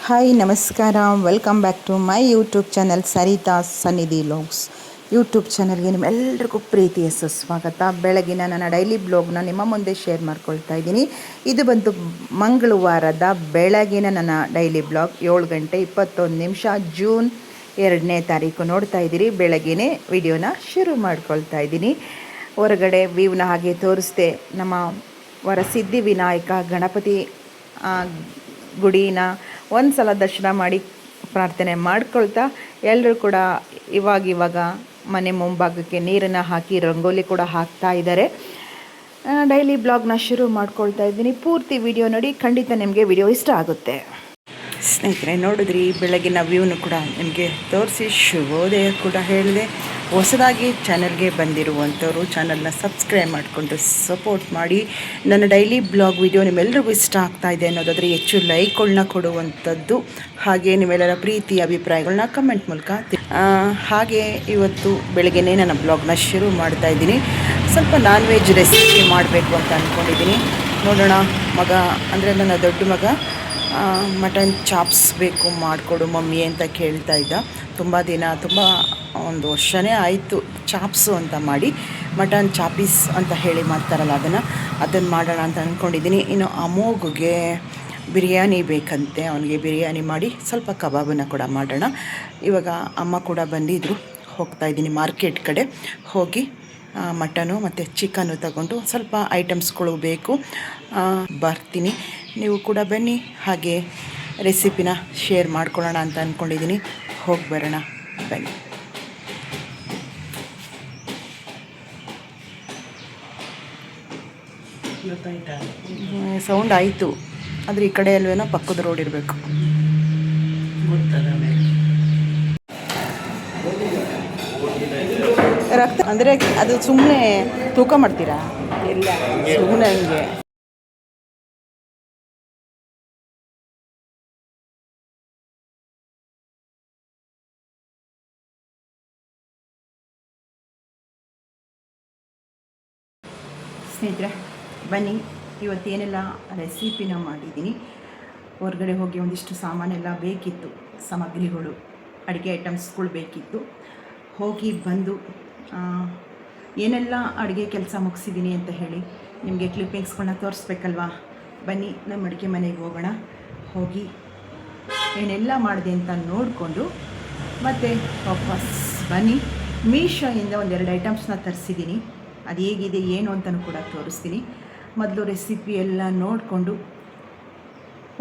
Hi ನಮಸ್ಕಾರ, welcome back to my YouTube channel Sarita Sannidhi vlogs YouTube ಚಾನಲ್ಗೆ ನಿಮ್ಮೆಲ್ಲರಿಗೂ ಪ್ರೀತಿಯ ಸುಸ್ವಾಗತ. ಬೆಳಗಿನ ನನ್ನ ಡೈಲಿ ಬ್ಲಾಗ್ನ ನಿಮ್ಮ ಮುಂದೆ ಶೇರ್ ಮಾಡ್ಕೊಳ್ತಾ ಇದ್ದೀನಿ. ಇದು ಬಂದು ಮಂಗಳವಾರದ ಬೆಳಗಿನ ನನ್ನ ಡೈಲಿ ಬ್ಲಾಗ್. 7:21 ಜೂನ್ 2ನೇ ತಾರೀಕು ನೋಡ್ತಾ ಇದ್ದೀರಿ. ಬೆಳಗ್ಗೆನೇ ವಿಡಿಯೋನ ಶುರು ಮಾಡ್ಕೊಳ್ತಾ ಇದ್ದೀನಿ. ಹೊರಗಡೆ ವ್ಯೂನ ಹಾಗೆ ತೋರಿಸ್ದೆ. ನಮ್ಮ ವರಸಿದ್ಧಿ ವಿನಾಯಕ ಗಣಪತಿ ಗುಡಿನ ಒಂದು ಸಲ ದರ್ಶನ ಮಾಡಿ ಪ್ರಾರ್ಥನೆ ಮಾಡ್ಕೊಳ್ತಾ ಎಲ್ಲರೂ ಕೂಡ ಇವಾಗ ಮನೆ ಮುಂಭಾಗಕ್ಕೆ ನೀರನ್ನು ಹಾಕಿ ರಂಗೋಲಿ ಕೂಡ ಹಾಕ್ತಾ ಇದ್ದಾರೆ. ಡೈಲಿ ಬ್ಲಾಗ್ನ ಶುರು ಮಾಡ್ಕೊಳ್ತಾ ಇದ್ದೀನಿ. ಪೂರ್ತಿ ವಿಡಿಯೋ ನೋಡಿ, ಖಂಡಿತ ನಿಮಗೆ ವಿಡಿಯೋ ಇಷ್ಟ ಆಗುತ್ತೆ. ಸ್ನೇಹಿತರೆ, ನೋಡಿದ್ರಿ ಬೆಳಗಿನ ವ್ಯೂನು ಕೂಡ ನಿಮಗೆ ತೋರಿಸಿ ಶುಭೋದಯ ಕೂಡ ಹೇಳಿದೆ. ಹೊಸದಾಗಿ ಚಾನಲ್ಗೆ ಬಂದಿರುವಂಥವ್ರು ಚಾನಲ್ನ ಸಬ್ಸ್ಕ್ರೈಬ್ ಮಾಡಿಕೊಂಡು ಸಪೋರ್ಟ್ ಮಾಡಿ. ನನ್ನ ಡೈಲಿ ಬ್ಲಾಗ್ ವಿಡಿಯೋ ನಿಮ್ಮೆಲ್ಲರಿಗೂ ಇಷ್ಟ ಆಗ್ತಾ ಇದೆ ಅನ್ನೋದಾದರೆ ಹೆಚ್ಚು ಲೈಕ್ಗಳನ್ನ ಕೊಡುವಂಥದ್ದು, ಹಾಗೆ ನಿಮ್ಮೆಲ್ಲರ ಪ್ರೀತಿ ಅಭಿಪ್ರಾಯಗಳನ್ನ ಕಮೆಂಟ್ ಮೂಲಕ. ಹಾಗೆ ಇವತ್ತು ಬೆಳಗ್ಗೆನೇ ನನ್ನ ಬ್ಲಾಗ್ನ ಶುರು ಮಾಡ್ತಾ ಇದ್ದೀನಿ. ಸ್ವಲ್ಪ ನಾನ್ ವೆಜ್ ರೆಸಿಪಿ ಮಾಡಬೇಕು ಅಂತ ಅಂದ್ಕೊಂಡಿದ್ದೀನಿ. ನೋಡೋಣ. ಮಗ ಅಂದರೆ ನನ್ನ ದೊಡ್ಡ ಮಗ ಮಟನ್ ಚಾಪ್ಸ್ ಬೇಕು ಮಾಡಿಕೊಡು ಮಮ್ಮಿ ಅಂತ ಕೇಳ್ತಾ ಇದ್ದ. ತುಂಬ ಒಂದು ವರ್ಷನೇ ಆಯಿತು ಚಾಪ್ಸು ಅಂತ ಮಾಡಿ. ಮಟನ್ ಚಾಪೀಸ್ ಅಂತ ಹೇಳಿ ಮಾಡ್ತಾರಲ್ಲ, ಅದನ್ನು ಮಾಡೋಣ ಅಂತ ಅಂದ್ಕೊಂಡಿದ್ದೀನಿ. ಇನ್ನು ಅಮೋಘಗೆ ಬಿರಿಯಾನಿ ಬೇಕಂತೆ, ಅವನಿಗೆ ಬಿರಿಯಾನಿ ಮಾಡಿ ಸ್ವಲ್ಪ ಕಬಾಬನ್ನು ಕೂಡ ಮಾಡೋಣ. ಇವಾಗ ಅಮ್ಮ ಕೂಡ ಬಂದಿದ್ದರು. ಹೋಗ್ತಾಯಿದ್ದೀನಿ ಮಾರ್ಕೆಟ್ ಕಡೆ. ಹೋಗಿ ಮಟನು ಮತ್ತು ಚಿಕನ್ನು ತಗೊಂಡು ಸ್ವಲ್ಪ ಐಟಮ್ಸ್ಗಳು ಬೇಕು, ಬರ್ತೀನಿ. ನೀವು ಕೂಡ ಬನ್ನಿ, ಹಾಗೆ ರೆಸಿಪಿನ ಶೇರ್ ಮಾಡ್ಕೊಳ್ಳೋಣ ಅಂತ ಅಂದ್ಕೊಂಡಿದ್ದೀನಿ. ಹೋಗಿ ಬರೋಣ, ಬನ್ನಿ. ಸೌಂಡ್ ಆಯಿತು, ಆದರೆ ಈ ಕಡೆ ಅಲ್ವೇನೋ ಪಕ್ಕದ ರೋಡ್ ಇರಬೇಕು. ರಕ್ತ ಅಂದರೆ ಅದು ಸುಮ್ಮನೆ ತೂಕ ಮಾಡ್ತೀರಾ? ಇಲ್ಲ, ಸುಮ್ಮನೆ ಹಂಗೆ. ಸ್ನೇಹಿತರೆ ಬನ್ನಿ, ಇವತ್ತೇನೆಲ್ಲ ರೆಸಿಪಿನ ಮಾಡಿದ್ದೀನಿ. ಹೊರಗಡೆ ಹೋಗಿ ಒಂದಿಷ್ಟು ಸಾಮಾನೆಲ್ಲ ಬೇಕಿತ್ತು, ಸಾಮಗ್ರಿಗಳು, ಅಡುಗೆ ಐಟಮ್ಸ್ಗಳು ಬೇಕಿತ್ತು. ಹೋಗಿ ಬಂದು ಏನೆಲ್ಲ ಅಡುಗೆ ಕೆಲಸ ಮುಗಿಸಿದ್ದೀನಿ ಅಂತ ಹೇಳಿ ನಿಮಗೆ ಕ್ಲಿಪ್ಪಿಂಗ್ಸ್ಗಳನ್ನ ತೋರಿಸ್ಬೇಕಲ್ವಾ. ಬನ್ನಿ, ನಮ್ಮ ಅಡುಗೆ ಮನೆಗೆ ಹೋಗೋಣ. ಹೋಗಿ ಏನೆಲ್ಲ ಮಾಡಿದೆ ಅಂತ ನೋಡಿಕೊಂಡು ಮತ್ತೆ ವಾಪಸ್ ಬನ್ನಿ. ಮೀಶೋಯಿಂದ ಒಂದೆರಡು ಐಟಮ್ಸ್ನ ತರಿಸಿದ್ದೀನಿ. ಅದು ಹೇಗಿದೆ ಏನು ಅಂತಲೂ ಕೂಡ ತೋರಿಸ್ತೀನಿ. ಮೊದಲು ರೆಸಿಪಿ ಎಲ್ಲ ನೋಡಿಕೊಂಡು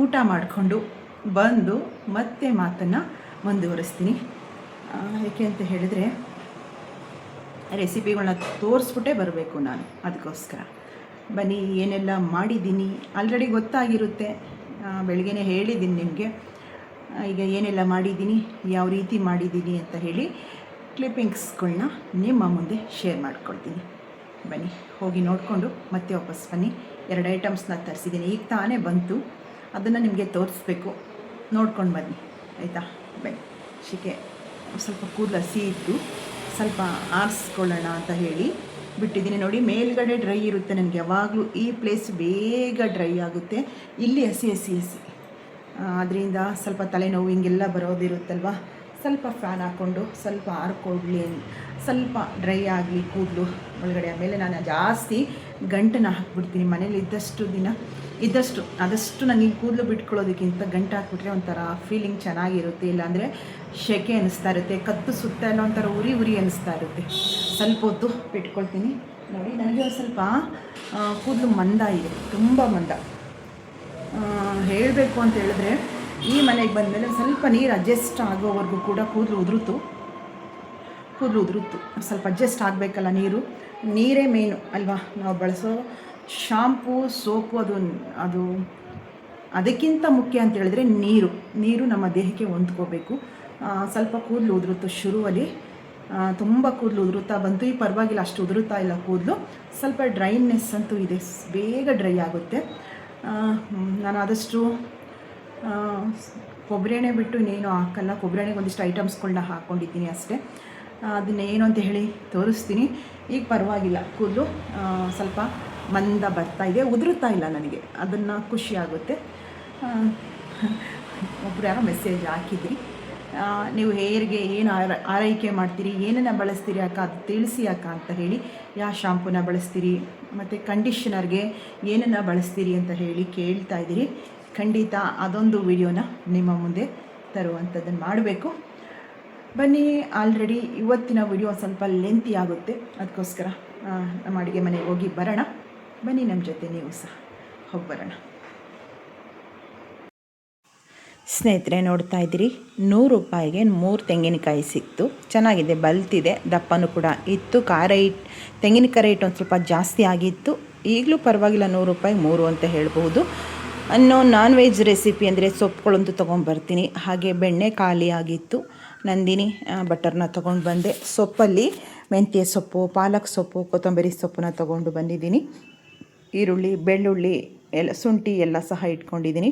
ಊಟ ಮಾಡಿಕೊಂಡು ಬಂದು ಮತ್ತೆ ಮಾತನ್ನು ಮುಂದುವರಿಸ್ತೀನಿ. ಏಕೆ ಅಂತ ಹೇಳಿದರೆ ರೆಸಿಪಿಗಳನ್ನ ತೋರಿಸ್ಬಿಟ್ಟೇ ಬರಬೇಕು ನಾನು, ಅದಕ್ಕೋಸ್ಕರ. ಬನ್ನಿ, ಏನೆಲ್ಲ ಮಾಡಿದ್ದೀನಿ ಆಲ್ರೆಡಿ ಗೊತ್ತಾಗಿರುತ್ತೆ, ಬೆಳಗ್ಗೆನೇ ಹೇಳಿದ್ದೀನಿ ನಿಮಗೆ. ಈಗ ಏನೆಲ್ಲ ಮಾಡಿದ್ದೀನಿ, ಯಾವ ರೀತಿ ಮಾಡಿದ್ದೀನಿ ಅಂತ ಹೇಳಿ ಕ್ಲಿಪ್ಪಿಂಗ್ಸ್ಗಳನ್ನ ನಿಮ್ಮ ಮುಂದೆ ಶೇರ್ ಮಾಡ್ಕೊಳ್ತೀನಿ. ಬನ್ನಿ, ಹೋಗಿ ನೋಡಿಕೊಂಡು ಮತ್ತೆ ವಾಪಸ್ ಬನ್ನಿ. 2 ಐಟಮ್ಸ್ನ ತರಿಸಿದ್ದೀನಿ, ಈಗ ತಾನೇ ಬಂತು, ಅದನ್ನು ನಿಮಗೆ ತೋರಿಸ್ಬೇಕು. ನೋಡ್ಕೊಂಡು ಬನ್ನಿ, ಆಯಿತಾ? ಬನ್ನಿ. ಶಿಕೆ ಸ್ವಲ್ಪ ಕೂದಲು ಹಸಿ ಇತ್ತು, ಸ್ವಲ್ಪ ಆರಿಸ್ಕೊಳ್ಳೋಣ ಅಂತ ಹೇಳಿ ಬಿಟ್ಟಿದ್ದೀನಿ. ನೋಡಿ, ಮೇಲ್ಗಡೆ ಡ್ರೈ ಇರುತ್ತೆ. ನನಗೆ ಯಾವಾಗಲೂ ಈ ಪ್ಲೇಸ್ ಬೇಗ ಡ್ರೈ ಆಗುತ್ತೆ, ಇಲ್ಲಿ ಹಸಿ ಅದರಿಂದ ಸ್ವಲ್ಪ ತಲೆನೋವು ಹಿಂಗೆಲ್ಲ ಬರೋದಿರುತ್ತಲ್ವ. ಸ್ವಲ್ಪ ಫ್ಯಾನ್ ಹಾಕ್ಕೊಂಡು ಸ್ವಲ್ಪ ಆರ್ಕೊಡ್ಲಿ, ಸ್ವಲ್ಪ ಡ್ರೈ ಆಗಲಿ ಕೂದಲು ಒಳಗಡೆ. ಆಮೇಲೆ ನಾನು ಜಾಸ್ತಿ ಗಂಟನ್ನು ಹಾಕ್ಬಿಡ್ತೀನಿ. ಮನೇಲಿ ಆದಷ್ಟು ನನಗೆ ಕೂದಲು ಬಿಟ್ಕೊಳ್ಳೋದಕ್ಕಿಂತ ಗಂಟು ಹಾಕ್ಬಿಟ್ರೆ ಒಂಥರ ಫೀಲಿಂಗ್ ಚೆನ್ನಾಗಿರುತ್ತೆ. ಇಲ್ಲಾಂದರೆ ಶೆಕೆ ಅನ್ನಿಸ್ತಾ ಇರುತ್ತೆ, ಕತ್ತು ಸುತ್ತ ಎಲ್ಲ ಒಂಥರ ಉರಿ ಅನ್ನಿಸ್ತಾ ಇರುತ್ತೆ. ಸ್ವಲ್ಪ ಹೊತ್ತು ಬಿಟ್ಕೊಳ್ತೀನಿ. ನೋಡಿ, ನನಗೆ ಒಂದು ಸ್ವಲ್ಪ ಕೂದಲು ಮಂದ ಇದೆ, ತುಂಬ ಮಂದ. ಹೇಳಬೇಕು ಅಂತ ಹೇಳಿದ್ರೆ, ಈ ಮನೆಗೆ ಬಂದಮೇಲೆ ಸ್ವಲ್ಪ ನೀರು ಅಡ್ಜಸ್ಟ್ ಆಗೋವರೆಗೂ ಕೂಡ ಕೂದಲು ಉದುರುತ್ತು. ಸ್ವಲ್ಪ ಅಡ್ಜಸ್ಟ್ ಆಗಬೇಕಲ್ಲ, ನೀರೇ ಮೇನು ಅಲ್ವಾ. ನಾವು ಬಳಸೋ ಶಾಂಪೂ, ಸೋಪು ಅದು ಅದಕ್ಕಿಂತ ಮುಖ್ಯ ಅಂತ ಹೇಳಿದ್ರೆ ನೀರು ನಮ್ಮ ದೇಹಕ್ಕೆ ಹೊಂದ್ಕೋಬೇಕು. ಸ್ವಲ್ಪ ಕೂದಲು ಉದುರುತ್ತು ಶುರುವಲ್ಲಿ, ತುಂಬ ಕೂದಲು ಉದುರುತ್ತಾ ಬಂತು. ಈ ಪರವಾಗಿಲ್ಲ, ಅಷ್ಟು ಉದುರುತ್ತಾ ಇಲ್ಲ ಕೂದಲು. ಸ್ವಲ್ಪ ಡ್ರೈನೆಸ್ ಅಂತೂ ಇದೆ, ಬೇಗ ಡ್ರೈ ಆಗುತ್ತೆ. ನಾನು ಆದಷ್ಟು ಕೊಬ್ಬರಿ ಎಣ್ಣೆ ಬಿಟ್ಟು ಇನ್ನೇನು ಹಾಕಲ್ಲ. ಕೊಬ್ಬರಿ ಎಣ್ಣೆಗೆ ಒಂದಿಷ್ಟು ಐಟಮ್ಸ್ಗಳನ್ನ ಹಾಕ್ಕೊಂಡಿದ್ದೀನಿ ಅಷ್ಟೇ. ಅದನ್ನೇನು ಅಂತ ಹೇಳಿ ತೋರಿಸ್ತೀನಿ. ಈಗ ಪರವಾಗಿಲ್ಲ, ಕೂದಲು ಸ್ವಲ್ಪ ಮಂದ ಬರ್ತಾ ಇದೆ, ಉದುರುತ್ತಾ ಇಲ್ಲ ನನಗೆ, ಅದನ್ನು ಖುಷಿಯಾಗುತ್ತೆ. ಒಬ್ಬರು ಯಾರೋ ಮೆಸೇಜ್ ಹಾಕಿದ್ರಿ, ನೀವು ಹೇರ್ಗೆ ಏನು ಆರೈಕೆ ಮಾಡ್ತೀರಿ, ಏನನ್ನು ಬಳಸ್ತೀರಿ ಅಕ್ಕ ಅದು ತಿಳಿಸಿ ಅಕ್ಕ ಅಂತ ಹೇಳಿ, ಯಾವ ಶಾಂಪೂನ ಬಳಸ್ತೀರಿ ಮತ್ತು ಕಂಡೀಷನರ್ಗೆ ಏನನ್ನು ಬಳಸ್ತೀರಿ ಅಂತ ಹೇಳಿ ಕೇಳ್ತಾ ಇದ್ದೀರಿ. ಖಂಡಿತ ಅದೊಂದು ವಿಡಿಯೋನ ನಿಮ್ಮ ಮುಂದೆ ತರುವಂಥದ್ದನ್ನು ಮಾಡಬೇಕು. ಬನ್ನಿ, ಆಲ್ರೆಡಿ ಇವತ್ತಿನ ವಿಡಿಯೋ ಸ್ವಲ್ಪ ಲೆಂತಿ ಆಗುತ್ತೆ, ಅದಕ್ಕೋಸ್ಕರ ನಮ್ಮ ಅಡುಗೆ ಮನೆಗೆ ಹೋಗಿ ಬರೋಣ. ಬನ್ನಿ, ನಮ್ಮ ಜೊತೆ ನೀವು ಸಹ ಹೋಗಿ ಬರೋಣ. ಸ್ನೇಹಿತರೆ, ನೋಡ್ತಾ ಇದ್ದೀರಿ, 100 ರೂಪಾಯಿಗೆ 3 ತೆಂಗಿನಕಾಯಿ ಸಿಕ್ತು. ಚೆನ್ನಾಗಿದೆ, ಬಲ್ತಿದೆ, ದಪ್ಪನೂ ಕೂಡ ಇತ್ತು. ತೆಂಗಿನಕಾಯಿ ರೇಟ್ ಒಂದು ಸ್ವಲ್ಪ ಜಾಸ್ತಿ ಆಗಿತ್ತು. ಈಗಲೂ ಪರವಾಗಿಲ್ಲ, 100 ರೂಪಾಯಿ 3 ಅಂತ ಹೇಳ್ಬೋದು. ಇನ್ನು ನಾನ್ ವೆಜ್ ರೆಸಿಪಿ ಅಂದರೆ ಸೊಪ್ಪುಗಳಂತೂ ತೊಗೊಂಡ್ಬರ್ತೀನಿ. ಹಾಗೆ ಬೆಣ್ಣೆ ಖಾಲಿ ಆಗಿತ್ತು, ನಂದಿನಿ ಬಟರ್ನ ತೊಗೊಂಡು ಬಂದೆ. ಸೊಪ್ಪಲ್ಲಿ ಮೆಂತ್ಯ ಸೊಪ್ಪು, ಪಾಲಕ್ ಸೊಪ್ಪು, ಕೊತ್ತಂಬರಿ ಸೊಪ್ಪನ್ನ ತೊಗೊಂಡು ಬಂದಿದ್ದೀನಿ. ಈರುಳ್ಳಿ, ಬೆಳ್ಳುಳ್ಳಿ, ಶುಂಠಿ ಎಲ್ಲ ಸಹ ಇಟ್ಕೊಂಡಿದ್ದೀನಿ.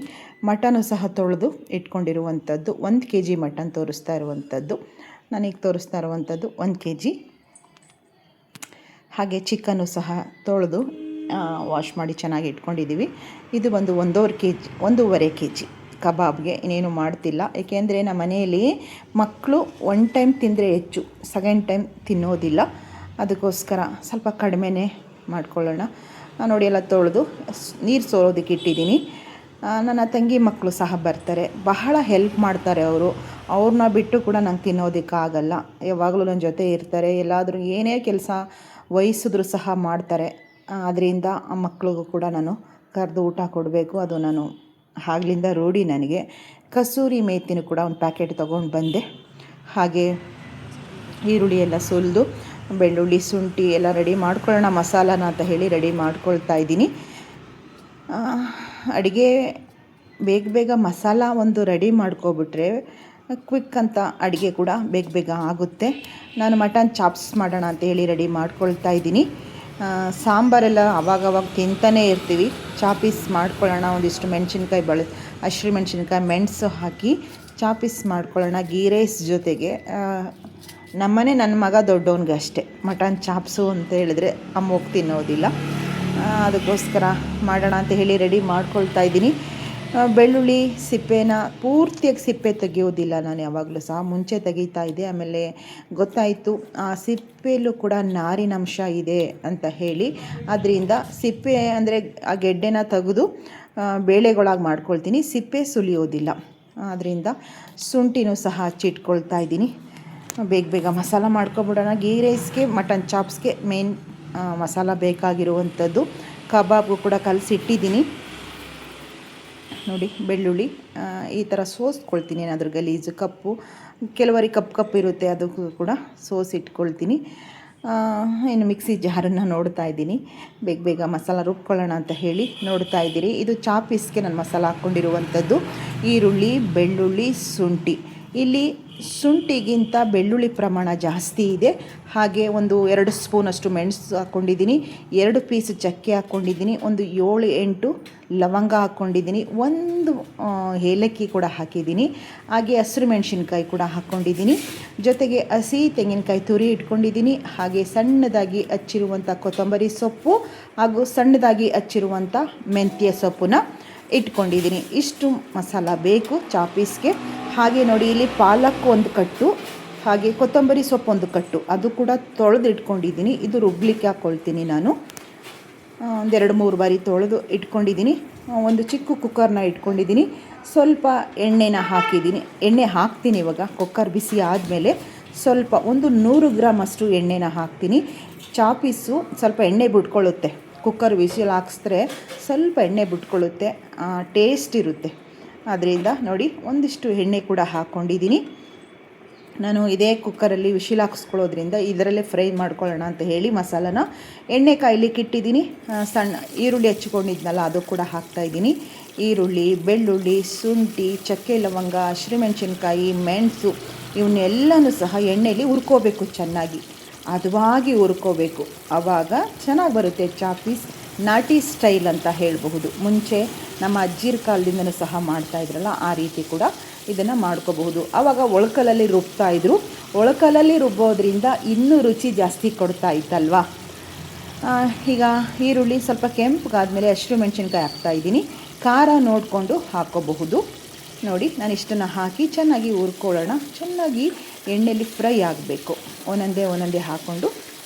ಮಟನು ಸಹ ತೊಳೆದು ಇಟ್ಕೊಂಡಿರುವಂಥದ್ದು. 1 kg ಮಟನ್ ತೋರಿಸ್ತಾ ಇರುವಂಥದ್ದು. ನನಗೆ ತೋರಿಸ್ತಾ ಇರುವಂಥದ್ದು 1 kg. ಹಾಗೆ ಚಿಕನ್ನು ಸಹ ತೊಳೆದು ವಾಶ್ ಮಾಡಿ ಚೆನ್ನಾಗಿ ಇಟ್ಕೊಂಡಿದ್ದೀವಿ. ಇದು ಬಂದು 1.5 kg ಕಬಾಬ್ಗೆ. ಇನ್ನೇನು ಮಾಡ್ತಿಲ್ಲ, ಏಕೆಂದರೆ ನಮ್ಮ ಮನೆಯಲ್ಲಿ ಮಕ್ಕಳು 1 ಟೈಮ್ ತಿಂದರೆ ಹೆಚ್ಚು, ಸೆಕೆಂಡ್ ಟೈಮ್ ತಿನ್ನೋದಿಲ್ಲ. ಅದಕ್ಕೋಸ್ಕರ ಸ್ವಲ್ಪ ಕಡಿಮೆನೇ ಮಾಡ್ಕೊಳ್ಳೋಣ. ನೋಡಿ, ಎಲ್ಲ ತೊಳೆದು ನೀರು ಸೋರೋದಕ್ಕೆ ಇಟ್ಟಿದ್ದೀನಿ. ನನ್ನ ತಂಗಿ ಮಕ್ಕಳು ಸಹ ಬರ್ತಾರೆ, ಬಹಳ ಹೆಲ್ಪ್ ಮಾಡ್ತಾರೆ ಅವರು. ಅವ್ರನ್ನ ಬಿಟ್ಟು ಕೂಡ ನಂಗೆ ತಿನ್ನೋದಕ್ಕಾಗಲ್ಲ, ಯಾವಾಗಲೂ ನನ್ನ ಜೊತೆ ಇರ್ತಾರೆ. ಎಲ್ಲಾದರೂ ಏನೇ ಕೆಲಸ ವಹಿಸಿದ್ರು ಸಹ ಮಾಡ್ತಾರೆ. ಅದರಿಂದ ಆ ಮಕ್ಕಳಿಗೂ ಕೂಡ ನಾನು ಕರೆದು ಊಟ ಕೊಡಬೇಕು, ಅದು ನಾನು ಆಗ್ಲಿಂದ ರೂಢಿ ನನಗೆ. ಕಸೂರಿ ಮೇಥಿನೂ ಕೂಡ ಒಂದು ಪ್ಯಾಕೆಟ್ ತೊಗೊಂಡು ಬಂದೆ. ಹಾಗೆ ಈರುಳ್ಳಿ ಎಲ್ಲ ಸುಲಿದು, ಬೆಳ್ಳುಳ್ಳಿ, ಶುಂಠಿ ಎಲ್ಲ ರೆಡಿ ಮಾಡ್ಕೊಳ್ಳೋಣ ಮಸಾಲಾನ ಅಂತ ಹೇಳಿ ರೆಡಿ ಮಾಡ್ಕೊಳ್ತಾ ಇದ್ದೀನಿ. ಅಡುಗೆ ಬೇಗ ಮಸಾಲ ಒಂದು ರೆಡಿ ಮಾಡ್ಕೊಬಿಟ್ರೆ ಕ್ವಿಕ್ ಅಂತ ಅಡುಗೆ ಕೂಡ ಬೇಗ ಆಗುತ್ತೆ. ನಾನು ಮಟನ್ ಚಾಪ್ಸ್ ಮಾಡೋಣ ಅಂತ ಹೇಳಿ ರೆಡಿ ಮಾಡ್ಕೊಳ್ತಾ ಇದ್ದೀನಿ. ಸಾಂಬಾರೆಲ್ಲ ಅವಾಗವಾಗ ತಿಂತಾನೇ ಇರ್ತೀವಿ, ಚಾಪೀಸ್ ಮಾಡ್ಕೊಳ್ಳೋಣ. ಒಂದಿಷ್ಟು ಮೆಣಸಿನ್ಕಾಯಿ ಹಸಿರು ಮೆಣಸಿನ್ಕಾಯಿ, ಮೆಣಸು ಹಾಕಿ ಚಾಪೀಸ್ ಮಾಡ್ಕೊಳ್ಳೋಣ ಗೀ ರೈಸ್ ಜೊತೆಗೆ. ನನ್ನ ಮಗ ದೊಡ್ಡವನಿಗೆ ಅಷ್ಟೇ ಮಟನ್ ಚಾಪ್ಸು ಅಂತ ಹೇಳಿದ್ರೆ ಅಮ್ಮೋಗಿ ತಿನ್ನೋದಿಲ್ಲ. ಅದಕ್ಕೋಸ್ಕರ ಮಾಡೋಣ ಅಂತ ಹೇಳಿ ರೆಡಿ ಮಾಡ್ಕೊಳ್ತಾ ಇದ್ದೀನಿ. ಬೆಳ್ಳುಳ್ಳಿ ಸಿಪ್ಪೆನ ಪೂರ್ತಿಯಾಗಿ ಸಿಪ್ಪೆ ತೆಗೆಯೋದಿಲ್ಲ ನಾನು ಯಾವಾಗಲೂ ಸಹ, ಮುಂಚೆ ತೆಗೀತಾ ಇದ್ದೆ. ಆಮೇಲೆ ಗೊತ್ತಾಯಿತು ಆ ಸಿಪ್ಪೆಯಲ್ಲೂ ಕೂಡ ನಾರಿನಂಶ ಇದೆ ಅಂತ ಹೇಳಿ, ಅದರಿಂದ ಸಿಪ್ಪೆ ಅಂದರೆ ಆ ಗೆಡ್ಡೆನ ತೆಗೆದು ಬೇಳೆಗಳಾಗಿ ಮಾಡ್ಕೊಳ್ತೀನಿ, ಸಿಪ್ಪೆ ಸುಲಿಯೋದಿಲ್ಲ. ಅದರಿಂದ ಶುಂಠಿನೂ ಸಹ ಹಚ್ಚಿಟ್ಕೊಳ್ತಾ ಇದ್ದೀನಿ. ಬೇಗ ಮಸಾಲ ಮಾಡ್ಕೊಬಿಡೋಣ. ಗೀ ರೈಸ್ಗೆ, ಮಟನ್ ಚಾಪ್ಸ್ಗೆ ಮೇನ್ ಮಸಾಲ ಬೇಕಾಗಿರುವಂಥದ್ದು. ಕಬಾಬ್ಗೂ ಕೂಡ ಕಲಸಿಟ್ಟಿದ್ದೀನಿ. ನೋಡಿ, ಬೆಳ್ಳುಳ್ಳಿ ಈ ಥರ ಸೋಸ್ಕೊಳ್ತೀನಿ. ಅದ್ರ ಗಲೀಜು ಕಪ್ಪು ಕೆಲವರಿಗೆ ಕಪ್ಪು ಇರುತ್ತೆ, ಅದಕ್ಕೂ ಕೂಡ ಸೋಸಿಟ್ಕೊಳ್ತೀನಿ. ಇನ್ನು ಮಿಕ್ಸಿ ಜಾರನ್ನು ನೋಡ್ತಾ ಇದ್ದೀನಿ, ಬೇಗ ಮಸಾಲ ರುಬ್ಕೊಳ್ಳೋಣ ಅಂತ ಹೇಳಿ ನೋಡ್ತಾ ಇದ್ದೀರಿ. ಇದು ಚಾಪೀಸ್ಗೆ ನಾನು ಮಸಾಲ ಹಾಕ್ಕೊಂಡಿರುವಂಥದ್ದು. ಈರುಳ್ಳಿ, ಬೆಳ್ಳುಳ್ಳಿ, ಶುಂಠಿ. ಇಲ್ಲಿ ಶುಂಠಿಗಿಂತ ಬೆಳ್ಳುಳ್ಳಿ ಪ್ರಮಾಣ ಜಾಸ್ತಿ ಇದೆ. ಹಾಗೆ ಒಂದು 2 ಸ್ಪೂನಷ್ಟು ಮೆಣಸು ಹಾಕ್ಕೊಂಡಿದ್ದೀನಿ, 2 ಪೀಸ್ ಚಕ್ಕೆ ಹಾಕ್ಕೊಂಡಿದ್ದೀನಿ, ಒಂದು 7-8 ಲವಂಗ ಹಾಕ್ಕೊಂಡಿದ್ದೀನಿ, 1 ಏಲಕ್ಕಿ ಕೂಡ ಹಾಕಿದ್ದೀನಿ. ಹಾಗೆ ಹಸಿರು ಮೆಣಸಿನ್ಕಾಯಿ ಕೂಡ ಹಾಕ್ಕೊಂಡಿದ್ದೀನಿ. ಜೊತೆಗೆ ಹಸಿ ತೆಂಗಿನಕಾಯಿ ತುರಿ ಇಟ್ಕೊಂಡಿದ್ದೀನಿ. ಹಾಗೆ ಸಣ್ಣದಾಗಿ ಹಚ್ಚಿರುವಂಥ ಕೊತ್ತಂಬರಿ ಸೊಪ್ಪು ಹಾಗೂ ಸಣ್ಣದಾಗಿ ಹಚ್ಚಿರುವಂಥ ಮೆಂತ್ಯ ಸೊಪ್ಪನ್ನ ಇಟ್ಕೊಂಡಿದ್ದೀನಿ. ಇಷ್ಟು ಮಸಾಲ ಬೇಕು ಚಾಪೀಸ್ಗೆ. ಹಾಗೆ ನೋಡಿ, ಇಲ್ಲಿ ಪಾಲಕ್ 1 ಕಟ್ಟು, ಹಾಗೆ ಕೊತ್ತಂಬರಿ ಸೊಪ್ಪು 1 ಕಟ್ಟು, ಅದು ಕೂಡ ತೊಳೆದು ಇಟ್ಕೊಂಡಿದ್ದೀನಿ. ಇದು ರುಬ್ಲಿಕ್ಕೆ ಹಾಕ್ಕೊಳ್ತೀನಿ ನಾನು. 2-3 ಬಾರಿ ತೊಳೆದು ಇಟ್ಕೊಂಡಿದ್ದೀನಿ. ಒಂದು ಚಿಕ್ಕ ಕುಕ್ಕರ್ನ ಇಟ್ಕೊಂಡಿದ್ದೀನಿ. ಸ್ವಲ್ಪ ಎಣ್ಣೆನ ಹಾಕಿದ್ದೀನಿ. ಎಣ್ಣೆ ಹಾಕ್ತೀನಿ ಇವಾಗ. ಕುಕ್ಕರ್ ಬಿಸಿ ಆದಮೇಲೆ ಸ್ವಲ್ಪ ಒಂದು 100 ಗ್ರಾಮ್ ಅಷ್ಟು ಎಣ್ಣೆನ ಹಾಕ್ತೀನಿ. ಚಾಪೀಸು ಸ್ವಲ್ಪ ಎಣ್ಣೆ ಬಿಟ್ಕೊಳ್ಳುತ್ತೆ, ಕುಕ್ಕರ್ ವಿಸಿಲ್ ಹಾಕಿಸಿದ್ರೆ ಸ್ವಲ್ಪ ಎಣ್ಣೆ ಬಿಟ್ಕೊಳ್ಳುತ್ತೆ, ಟೇಸ್ಟ್ ಇರುತ್ತೆ. ಅದರಿಂದ ನೋಡಿ, ಒಂದಿಷ್ಟು ಎಣ್ಣೆ ಕೂಡ ಹಾಕ್ಕೊಂಡಿದ್ದೀನಿ. ನಾನು ಇದೇ ಕುಕ್ಕರಲ್ಲಿ ವಿಶಿಲ್ ಹಾಕಿಸ್ಕೊಳ್ಳೋದ್ರಿಂದ ಇದರಲ್ಲೇ ಫ್ರೈ ಮಾಡ್ಕೊಳ್ಳೋಣ ಅಂತ ಹೇಳಿ ಮಸಾಲಾನ ಎಣ್ಣೆ ಕಾಯ್ಲಿಕ್ಕೆ ಇಟ್ಟಿದ್ದೀನಿ. ಸಣ್ಣ ಈರುಳ್ಳಿ ಹಚ್ಕೊಂಡಿದ್ನಲ್ಲ, ಅದು ಕೂಡ ಹಾಕ್ತಾಯಿದ್ದೀನಿ. ಈರುಳ್ಳಿ, ಬೆಳ್ಳುಳ್ಳಿ, ಶುಂಠಿ, ಚಕ್ಕೆ, ಲವಂಗ, ಹಸಿರುಮೆಣಸಿನ್ಕಾಯಿ, ಮೆಣಸು ಇವನ್ನೆಲ್ಲನೂ ಸಹ ಎಣ್ಣೆಯಲ್ಲಿ ಹುರ್ಕೋಬೇಕು, ಚೆನ್ನಾಗಿ ಹದವಾಗಿ ಹುರ್ಕೋಬೇಕು. ಆವಾಗ ಚೆನ್ನಾಗಿ ಬರುತ್ತೆ ಚಾಪೀಸ್. ನಾಟಿ ಸ್ಟೈಲ್ ಅಂತ ಹೇಳಬಹುದು. ಮುಂಚೆ ನಮ್ಮ ಅಜ್ಜಿರ ಕಾಲದಿಂದನೂ ಸಹ ಮಾಡ್ತಾಯಿದ್ರಲ್ಲ, ಆ ರೀತಿ ಕೂಡ ಇದನ್ನು ಮಾಡ್ಕೋಬಹುದು. ಆವಾಗ ಒಳಕಲ್ಲಲ್ಲಿ ರುಬ್ತಾಯಿದ್ರು. ಒಳಕಲ್ಲಲ್ಲಿ ರುಬ್ಬೋದ್ರಿಂದ ಇನ್ನೂ ರುಚಿ ಜಾಸ್ತಿ ಕೊಡ್ತಾ ಇತ್ತಲ್ವ. ಈಗ ಈರುಳ್ಳಿ ಸ್ವಲ್ಪ ಕೆಂಪಗಾದ್ಮೇಲೆ ಹಸಿರು ಮೆಣಸಿನ್ಕಾಯಿ ಹಾಕ್ತಾಯಿದ್ದೀನಿ. ಖಾರ ನೋಡಿಕೊಂಡು ಹಾಕ್ಕೋಬಹುದು. ನೋಡಿ ನಾನು ಇಷ್ಟನ್ನು ಹಾಕಿ ಚೆನ್ನಾಗಿ ಹುರ್ಕೊಳ್ಳೋಣ. ಚೆನ್ನಾಗಿ ಎಣ್ಣೆಯಲ್ಲಿ ಫ್ರೈ ಆಗಬೇಕು. ಒಂದೊಂದೇ ಹಾಕ್ಕೊಂಡು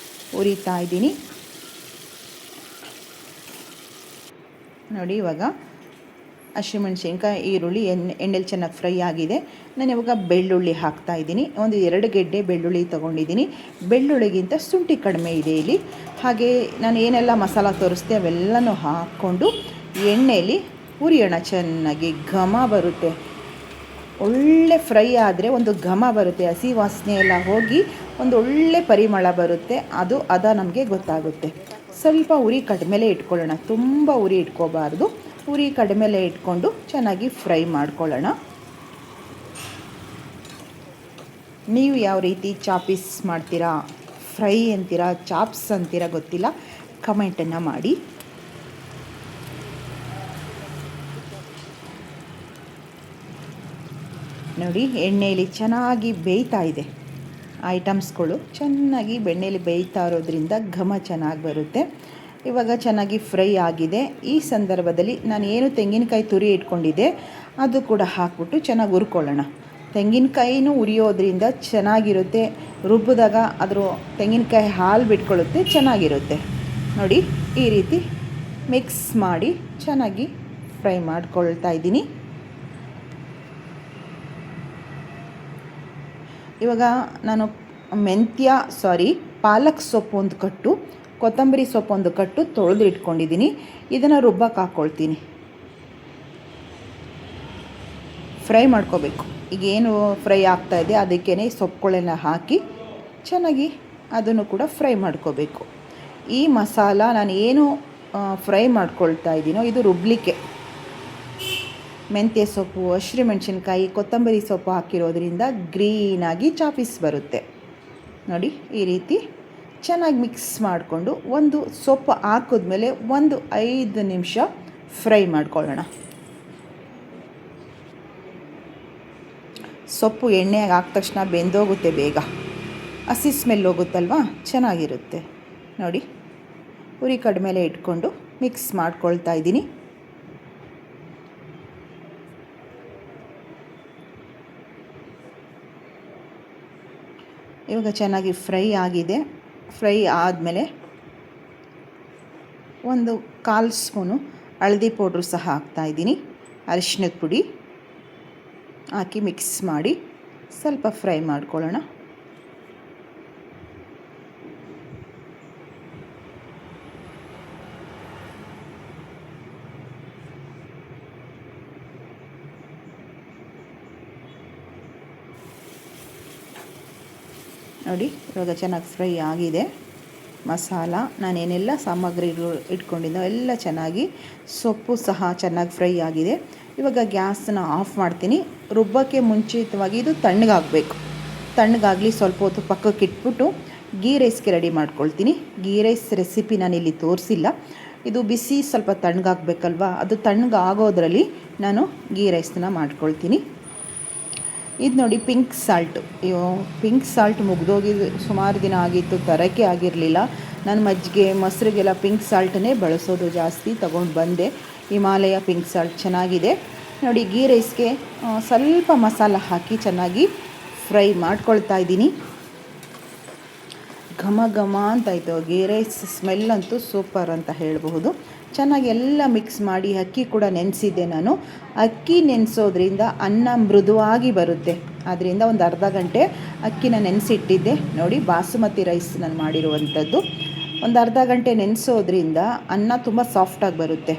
ಹುರಿತಾ ಇದ್ದೀನಿ. ನೋಡಿ ಇವಾಗ ಹಸಿಮೆಣ್ಸಿನ್ಕಾಯಿ, ಈರುಳ್ಳಿ ಎಣ್ಣೆಲಿ ಚೆನ್ನಾಗಿ ಫ್ರೈ ಆಗಿದೆ. ನಾನು ಇವಾಗ ಬೆಳ್ಳುಳ್ಳಿ ಹಾಕ್ತಾಯಿದ್ದೀನಿ. ಒಂದು 2 ಗೆಡ್ಡೆ ಬೆಳ್ಳುಳ್ಳಿ ತೊಗೊಂಡಿದ್ದೀನಿ. ಬೆಳ್ಳುಳ್ಳಿಗಿಂತ ಶುಂಠಿ ಕಡಿಮೆ ಇದೆ ಇಲ್ಲಿ. ಹಾಗೆ ನಾನು ಏನೆಲ್ಲ ಮಸಾಲ ತೋರಿಸ್ದೆ ಅವೆಲ್ಲನೂ ಹಾಕ್ಕೊಂಡು ಎಣ್ಣೆಯಲ್ಲಿ ಹುರಿಯೋಣ. ಚೆನ್ನಾಗಿ ಘಮ ಬರುತ್ತೆ. ಒಳ್ಳೆ ಫ್ರೈ ಆದರೆ ಒಂದು ಘಮ ಬರುತ್ತೆ. ಹಸಿ ವಾಸನೆ ಎಲ್ಲ ಹೋಗಿ ಒಂದು ಒಳ್ಳೆ ಪರಿಮಳ ಬರುತ್ತೆ. ಅದ ನಮಗೆ ಗೊತ್ತಾಗುತ್ತೆ. ಸ್ವಲ್ಪ ಉರಿ ಕಡಿಮೆಲೇ ಇಟ್ಕೊಳ್ಳೋಣ. ತುಂಬ ಉರಿ ಇಟ್ಕೋಬಾರ್ದು. ಉರಿ ಕಡಿಮೆಲೇ ಇಟ್ಕೊಂಡು ಚೆನ್ನಾಗಿ ಫ್ರೈ ಮಾಡ್ಕೊಳ್ಳೋಣ. ನೀವು ಯಾವ ರೀತಿ ಚಾಪೀಸ್ ಮಾಡ್ತೀರಾ, ಫ್ರೈ ಅಂತೀರಾ, ಚಾಪ್ಸ್ ಅಂತೀರಾ ಗೊತ್ತಿಲ್ಲ, ಕಮೆಂಟನ್ನು ಮಾಡಿ. ನೋಡಿ ಎಣ್ಣೆಯಲ್ಲಿ ಚೆನ್ನಾಗಿ ಬೇಯ್ತಾ ಇದೆ. ಐಟಮ್ಸ್ಗಳು ಚೆನ್ನಾಗಿ ಬೆಣ್ಣೆಯಲ್ಲಿ ಬೇಯ್ತಾ ಇರೋದ್ರಿಂದ ಘಮ ಚೆನ್ನಾಗಿ ಬರುತ್ತೆ. ಇವಾಗ ಚೆನ್ನಾಗಿ ಫ್ರೈ ಆಗಿದೆ. ಈ ಸಂದರ್ಭದಲ್ಲಿ ನಾನು ಏನು ತೆಂಗಿನಕಾಯಿ ತುರಿ ಇಟ್ಕೊಂಡಿದ್ದೆ ಅದು ಕೂಡ ಹಾಕ್ಬಿಟ್ಟು ಚೆನ್ನಾಗಿ ಹುರ್ಕೊಳ್ಳೋಣ. ತೆಂಗಿನಕಾಯಿನೂ ಉರಿಯೋದ್ರಿಂದ ಚೆನ್ನಾಗಿರುತ್ತೆ. ರುಬ್ಬಿದಾಗ ಅದ್ರ ತೆಂಗಿನಕಾಯಿ ಹಾಲು ಬಿಟ್ಕೊಳ್ಳುತ್ತೆ, ಚೆನ್ನಾಗಿರುತ್ತೆ. ನೋಡಿ ಈ ರೀತಿ ಮಿಕ್ಸ್ ಮಾಡಿ ಚೆನ್ನಾಗಿ ಫ್ರೈ ಮಾಡ್ಕೊಳ್ತಾ ಇದ್ದೀನಿ. ಇವಾಗ ನಾನು ಪಾಲಕ್ ಸೊಪ್ಪು ಒಂದು ಕಟ್ಟು, ಕೊತ್ತಂಬರಿ ಸೊಪ್ಪು ಒಂದು ಕಟ್ಟು ತೊಳೆದು ಇಟ್ಕೊಂಡಿದ್ದೀನಿ. ಇದನ್ನು ರುಬ್ಬಕ್ಕೆ ಹಾಕ್ಕೊಳ್ತೀನಿ. ಫ್ರೈ ಮಾಡ್ಕೋಬೇಕು. ಈಗೇನು ಫ್ರೈ ಆಗ್ತಾಯಿದೆ ಅದಕ್ಕೇ ಸೊಪ್ಪುಗಳೆಲ್ಲ ಹಾಕಿ ಚೆನ್ನಾಗಿ ಅದನ್ನು ಕೂಡ ಫ್ರೈ ಮಾಡ್ಕೋಬೇಕು. ಈ ಮಸಾಲ ನಾನು ಏನು ಫ್ರೈ ಮಾಡ್ಕೊಳ್ತಾ ಇದ್ದೀನೋ ಇದು ರುಬ್ಲಿಕ್ಕೆ. ಮೆಂತ್ಯ ಸೊಪ್ಪು, ಹಸಿಮೆಣಸಿನ್ಕಾಯಿ, ಕೊತ್ತಂಬರಿ ಸೊಪ್ಪು ಹಾಕಿರೋದ್ರಿಂದ ಗ್ರೀನಾಗಿ ಚಾಪೀಸ್ ಬರುತ್ತೆ. ನೋಡಿ ಈ ರೀತಿ ಚೆನ್ನಾಗಿ ಮಿಕ್ಸ್ ಮಾಡಿಕೊಂಡು ಒಂದು ಸೊಪ್ಪು ಹಾಕಿದ್ಮೇಲೆ ಒಂದು 5 ನಿಮಿಷ ಫ್ರೈ ಮಾಡ್ಕೊಳ್ಳೋಣ. ಸೊಪ್ಪು ಎಣ್ಣೆಗೆ ಹಾಕಿದ ತಕ್ಷಣ ಬೆಂದೋಗುತ್ತೆ, ಬೇಗ ಹಸಿ ಸ್ಮೆಲ್ ಹೋಗುತ್ತಲ್ವ, ಚೆನ್ನಾಗಿರುತ್ತೆ. ನೋಡಿ ಉರಿ ಕಡಿಮೆಲೇ ಇಟ್ಕೊಂಡು ಮಿಕ್ಸ್ ಮಾಡ್ಕೊಳ್ತಾ ಇದ್ದೀನಿ. ಇವಾಗ ಚೆನ್ನಾಗಿ ಫ್ರೈ ಆಗಿದೆ. ಫ್ರೈ ಆದಮೇಲೆ ಒಂದು 1/4 ಸ್ಪೂನು ಹಳದಿ ಪೌಡ್ರು ಸಹ ಹಾಕ್ತಾಯಿದ್ದೀನಿ. ಅರಿಶಿಣದ ಪುಡಿ ಹಾಕಿ ಮಿಕ್ಸ್ ಮಾಡಿ ಸ್ವಲ್ಪ ಫ್ರೈ ಮಾಡ್ಕೊಳ್ಳೋಣ. ನೋಡಿ ಇವಾಗ ಚೆನ್ನಾಗಿ ಫ್ರೈ ಆಗಿದೆ. ಮಸಾಲ ನಾನೇನೆಲ್ಲ ಸಾಮಗ್ರಿಗಳು ಇಟ್ಕೊಂಡಿದ್ದೋ ಎಲ್ಲ ಚೆನ್ನಾಗಿ, ಸೊಪ್ಪು ಸಹ ಚೆನ್ನಾಗಿ ಫ್ರೈ ಆಗಿದೆ. ಇವಾಗ ಗ್ಯಾಸನ್ನ ಆಫ್ ಮಾಡ್ತೀನಿ. ರುಬ್ಬಕ್ಕೆ ಮುಂಚಿತವಾಗಿ ಇದು ತಣ್ಣಗಾಗಬೇಕು. ತಣ್ಣಗಾಗಲಿ ಸ್ವಲ್ಪ ಹೊತ್ತು ಪಕ್ಕಕ್ಕೆ ಇಟ್ಬಿಟ್ಟು ಗೀ ರೈಸ್ಗೆ ರೆಡಿ ಮಾಡ್ಕೊಳ್ತೀನಿ. ಗೀ ರೈಸ್ ರೆಸಿಪಿ ನಾನಿಲ್ಲಿ ತೋರಿಸಿಲ್ಲ. ಇದು ಬಿಸಿ ಸ್ವಲ್ಪ ತಣ್ಣಗಾಗಬೇಕಲ್ವ, ಅದು ತಣ್ಣಗಾಗೋದ್ರಲ್ಲಿ ನಾನು ಗೀ ರೈಸನ್ನ ಮಾಡ್ಕೊಳ್ತೀನಿ. ಇದು ನೋಡಿ ಪಿಂಕ್ ಸಾಲ್ಟ್ ಮುಗ್ದೋಗಿ ಸುಮಾರು ದಿನ ಆಗಿತ್ತು, ತರೋಕ್ಕೆ ಆಗಿರಲಿಲ್ಲ. ನಾನು ಮಜ್ಜಿಗೆ ಮೊಸರಿಗೆಲ್ಲ ಪಿಂಕ್ ಸಾಲ್ಟನ್ನೇ ಬಳಸೋದು ಜಾಸ್ತಿ. ತೊಗೊಂಡು ಬಂದೆ. ಹಿಮಾಲಯ ಪಿಂಕ್ ಸಾಲ್ಟ್ ಚೆನ್ನಾಗಿದೆ. ನೋಡಿ ಗೀ ರೈಸ್ಗೆ ಸ್ವಲ್ಪ ಮಸಾಲ ಹಾಕಿ ಚೆನ್ನಾಗಿ ಫ್ರೈ ಮಾಡ್ಕೊಳ್ತಾ ಇದ್ದೀನಿ. ಘಮ ಘಮ ಅಂತಾಯಿತು. ಗೀ ರೈಸ್ ಸ್ಮೆಲ್ ಅಂತೂ ಸೂಪರ್ ಅಂತ ಹೇಳಬಹುದು. ಚೆನ್ನಾಗಿ ಎಲ್ಲ ಮಿಕ್ಸ್ ಮಾಡಿ ಅಕ್ಕಿ ಕೂಡ ನೆನೆಸಿದ್ದೆ ನಾನು. ಅಕ್ಕಿ ನೆನೆಸೋದ್ರಿಂದ ಅನ್ನ ಮೃದುವಾಗಿ ಬರುತ್ತೆ. ಆದ್ದರಿಂದ ಒಂದು ಅರ್ಧ ಗಂಟೆ ಅಕ್ಕಿನ ನೆನೆಸಿಟ್ಟಿದ್ದೆ. ನೋಡಿ ಬಾಸುಮತಿ ರೈಸ್ ನಾನು ಮಾಡಿರುವಂಥದ್ದು. ಒಂದು ಅರ್ಧ ಗಂಟೆ ನೆನೆಸೋದ್ರಿಂದ ಅನ್ನ ತುಂಬ ಸಾಫ್ಟಾಗಿ ಬರುತ್ತೆ.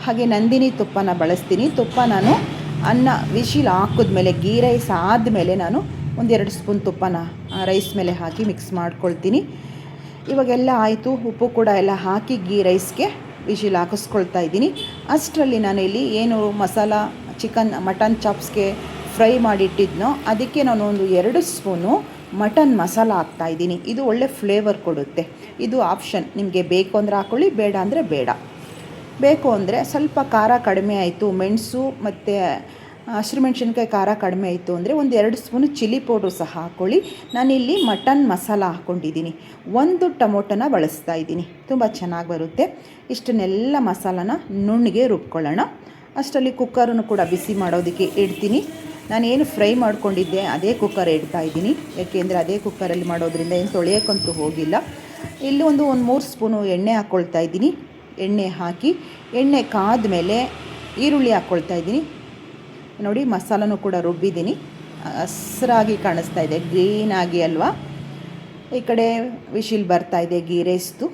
ಹಾಗೆ ನಂದಿನಿ ತುಪ್ಪನ ಬಳಸ್ತೀನಿ. ತುಪ್ಪ ನಾನು ಅನ್ನ ವಿಶಿಲ್ ಹಾಕಿದ್ಮೇಲೆ, ಗೀ ರೈಸ್ ಆದಮೇಲೆ ನಾನು 1-2 ಸ್ಪೂನ್ ತುಪ್ಪನ ರೈಸ್ ಮೇಲೆ ಹಾಕಿ ಮಿಕ್ಸ್ ಮಾಡ್ಕೊಳ್ತೀನಿ. ಇವಾಗೆಲ್ಲ ಆಯಿತು. ಉಪ್ಪು ಕೂಡ ಎಲ್ಲ ಹಾಕಿ ಗೀ ರೈಸ್ಗೆ ವಿಶಿಲ್ ಹಾಕಿಸ್ಕೊಳ್ತಾ ಇದ್ದೀನಿ. ಅಷ್ಟರಲ್ಲಿ ನಾನು ಇಲ್ಲಿ ಏನು ಮಸಾಲ ಮಟನ್ ಚಾಪ್ಸ್ಗೆ ಫ್ರೈ ಮಾಡಿಟ್ಟಿದ್ನೋ ಅದಕ್ಕೆ ನಾನು ಒಂದು 2 ಸ್ಪೂನು ಮಟನ್ ಮಸಾಲ ಹಾಕ್ತಾಯಿದ್ದೀನಿ. ಇದು ಒಳ್ಳೆ ಫ್ಲೇವರ್ ಕೊಡುತ್ತೆ. ಇದು ಆಪ್ಷನ್. ನಿಮಗೆ ಬೇಕು ಅಂದರೆ ಹಾಕ್ಕೊಳ್ಳಿ, ಬೇಡ ಅಂದರೆ ಬೇಡ. ಬೇಕು ಅಂದರೆ ಸ್ವಲ್ಪ ಖಾರ ಕಡಿಮೆ ಆಯಿತು, ಮೆಣಸು ಮತ್ತು ಹಸಿಮೆಣ್ಸಿನ್ಕಾಯಿ ಖಾರ ಕಡಿಮೆ ಆಯಿತು ಅಂದರೆ 1-2 ಸ್ಪೂನು ಚಿಲ್ಲಿ ಪೌಡ್ರು ಸಹ ಹಾಕ್ಕೊಳ್ಳಿ. ನಾನಿಲ್ಲಿ ಮಟನ್ ಮಸಾಲ ಹಾಕ್ಕೊಂಡಿದ್ದೀನಿ. 1 ಟೊಮೊಟೊನ ಬಳಸ್ತಾ ಇದ್ದೀನಿ. ತುಂಬ ಚೆನ್ನಾಗಿ ಬರುತ್ತೆ. ಇಷ್ಟನ್ನೆಲ್ಲ ಮಸಾಲನ ನುಣ್ಣಗೆ ರುಬ್ಕೊಳ್ಳೋಣ. ಅಷ್ಟರಲ್ಲಿ ಕುಕ್ಕರನ್ನು ಕೂಡ ಬಿಸಿ ಮಾಡೋದಕ್ಕೆ ಇಡ್ತೀನಿ. ನಾನೇನು ಫ್ರೈ ಮಾಡ್ಕೊಂಡಿದ್ದೆ ಅದೇ ಕುಕ್ಕರ್ ಇಡ್ತಾಯಿದ್ದೀನಿ, ಯಾಕೆಂದರೆ ಅದೇ ಕುಕ್ಕರಲ್ಲಿ ಮಾಡೋದ್ರಿಂದ ಏನು ತೊಳೆಯೋಕ್ಕಂತೂ ಹೋಗಿಲ್ಲ. ಇಲ್ಲಿ ಒಂದು 3 ಸ್ಪೂನು ಎಣ್ಣೆ ಹಾಕ್ಕೊಳ್ತಾ ಇದ್ದೀನಿ. ಎಣ್ಣೆ ಹಾಕಿ ಎಣ್ಣೆ ಕಾದ ಮೇಲೆ ಈರುಳ್ಳಿ ಹಾಕ್ಕೊಳ್ತಾ ಇದ್ದೀನಿ. ನೋಡಿ, ಮಸಾಲನೂ ಕೂಡ ರುಬ್ಬಿದ್ದೀನಿ, ಹಸಿರಾಗಿ ಕಾಣಿಸ್ತಾ ಇದೆ, ಗ್ರೀನಾಗಿ ಅಲ್ವಾ. ಈ ಕಡೆ ವಿಶಿಲ್ ಬರ್ತಾ ಇದೆ ಗೀ ರೈಸ್ದು.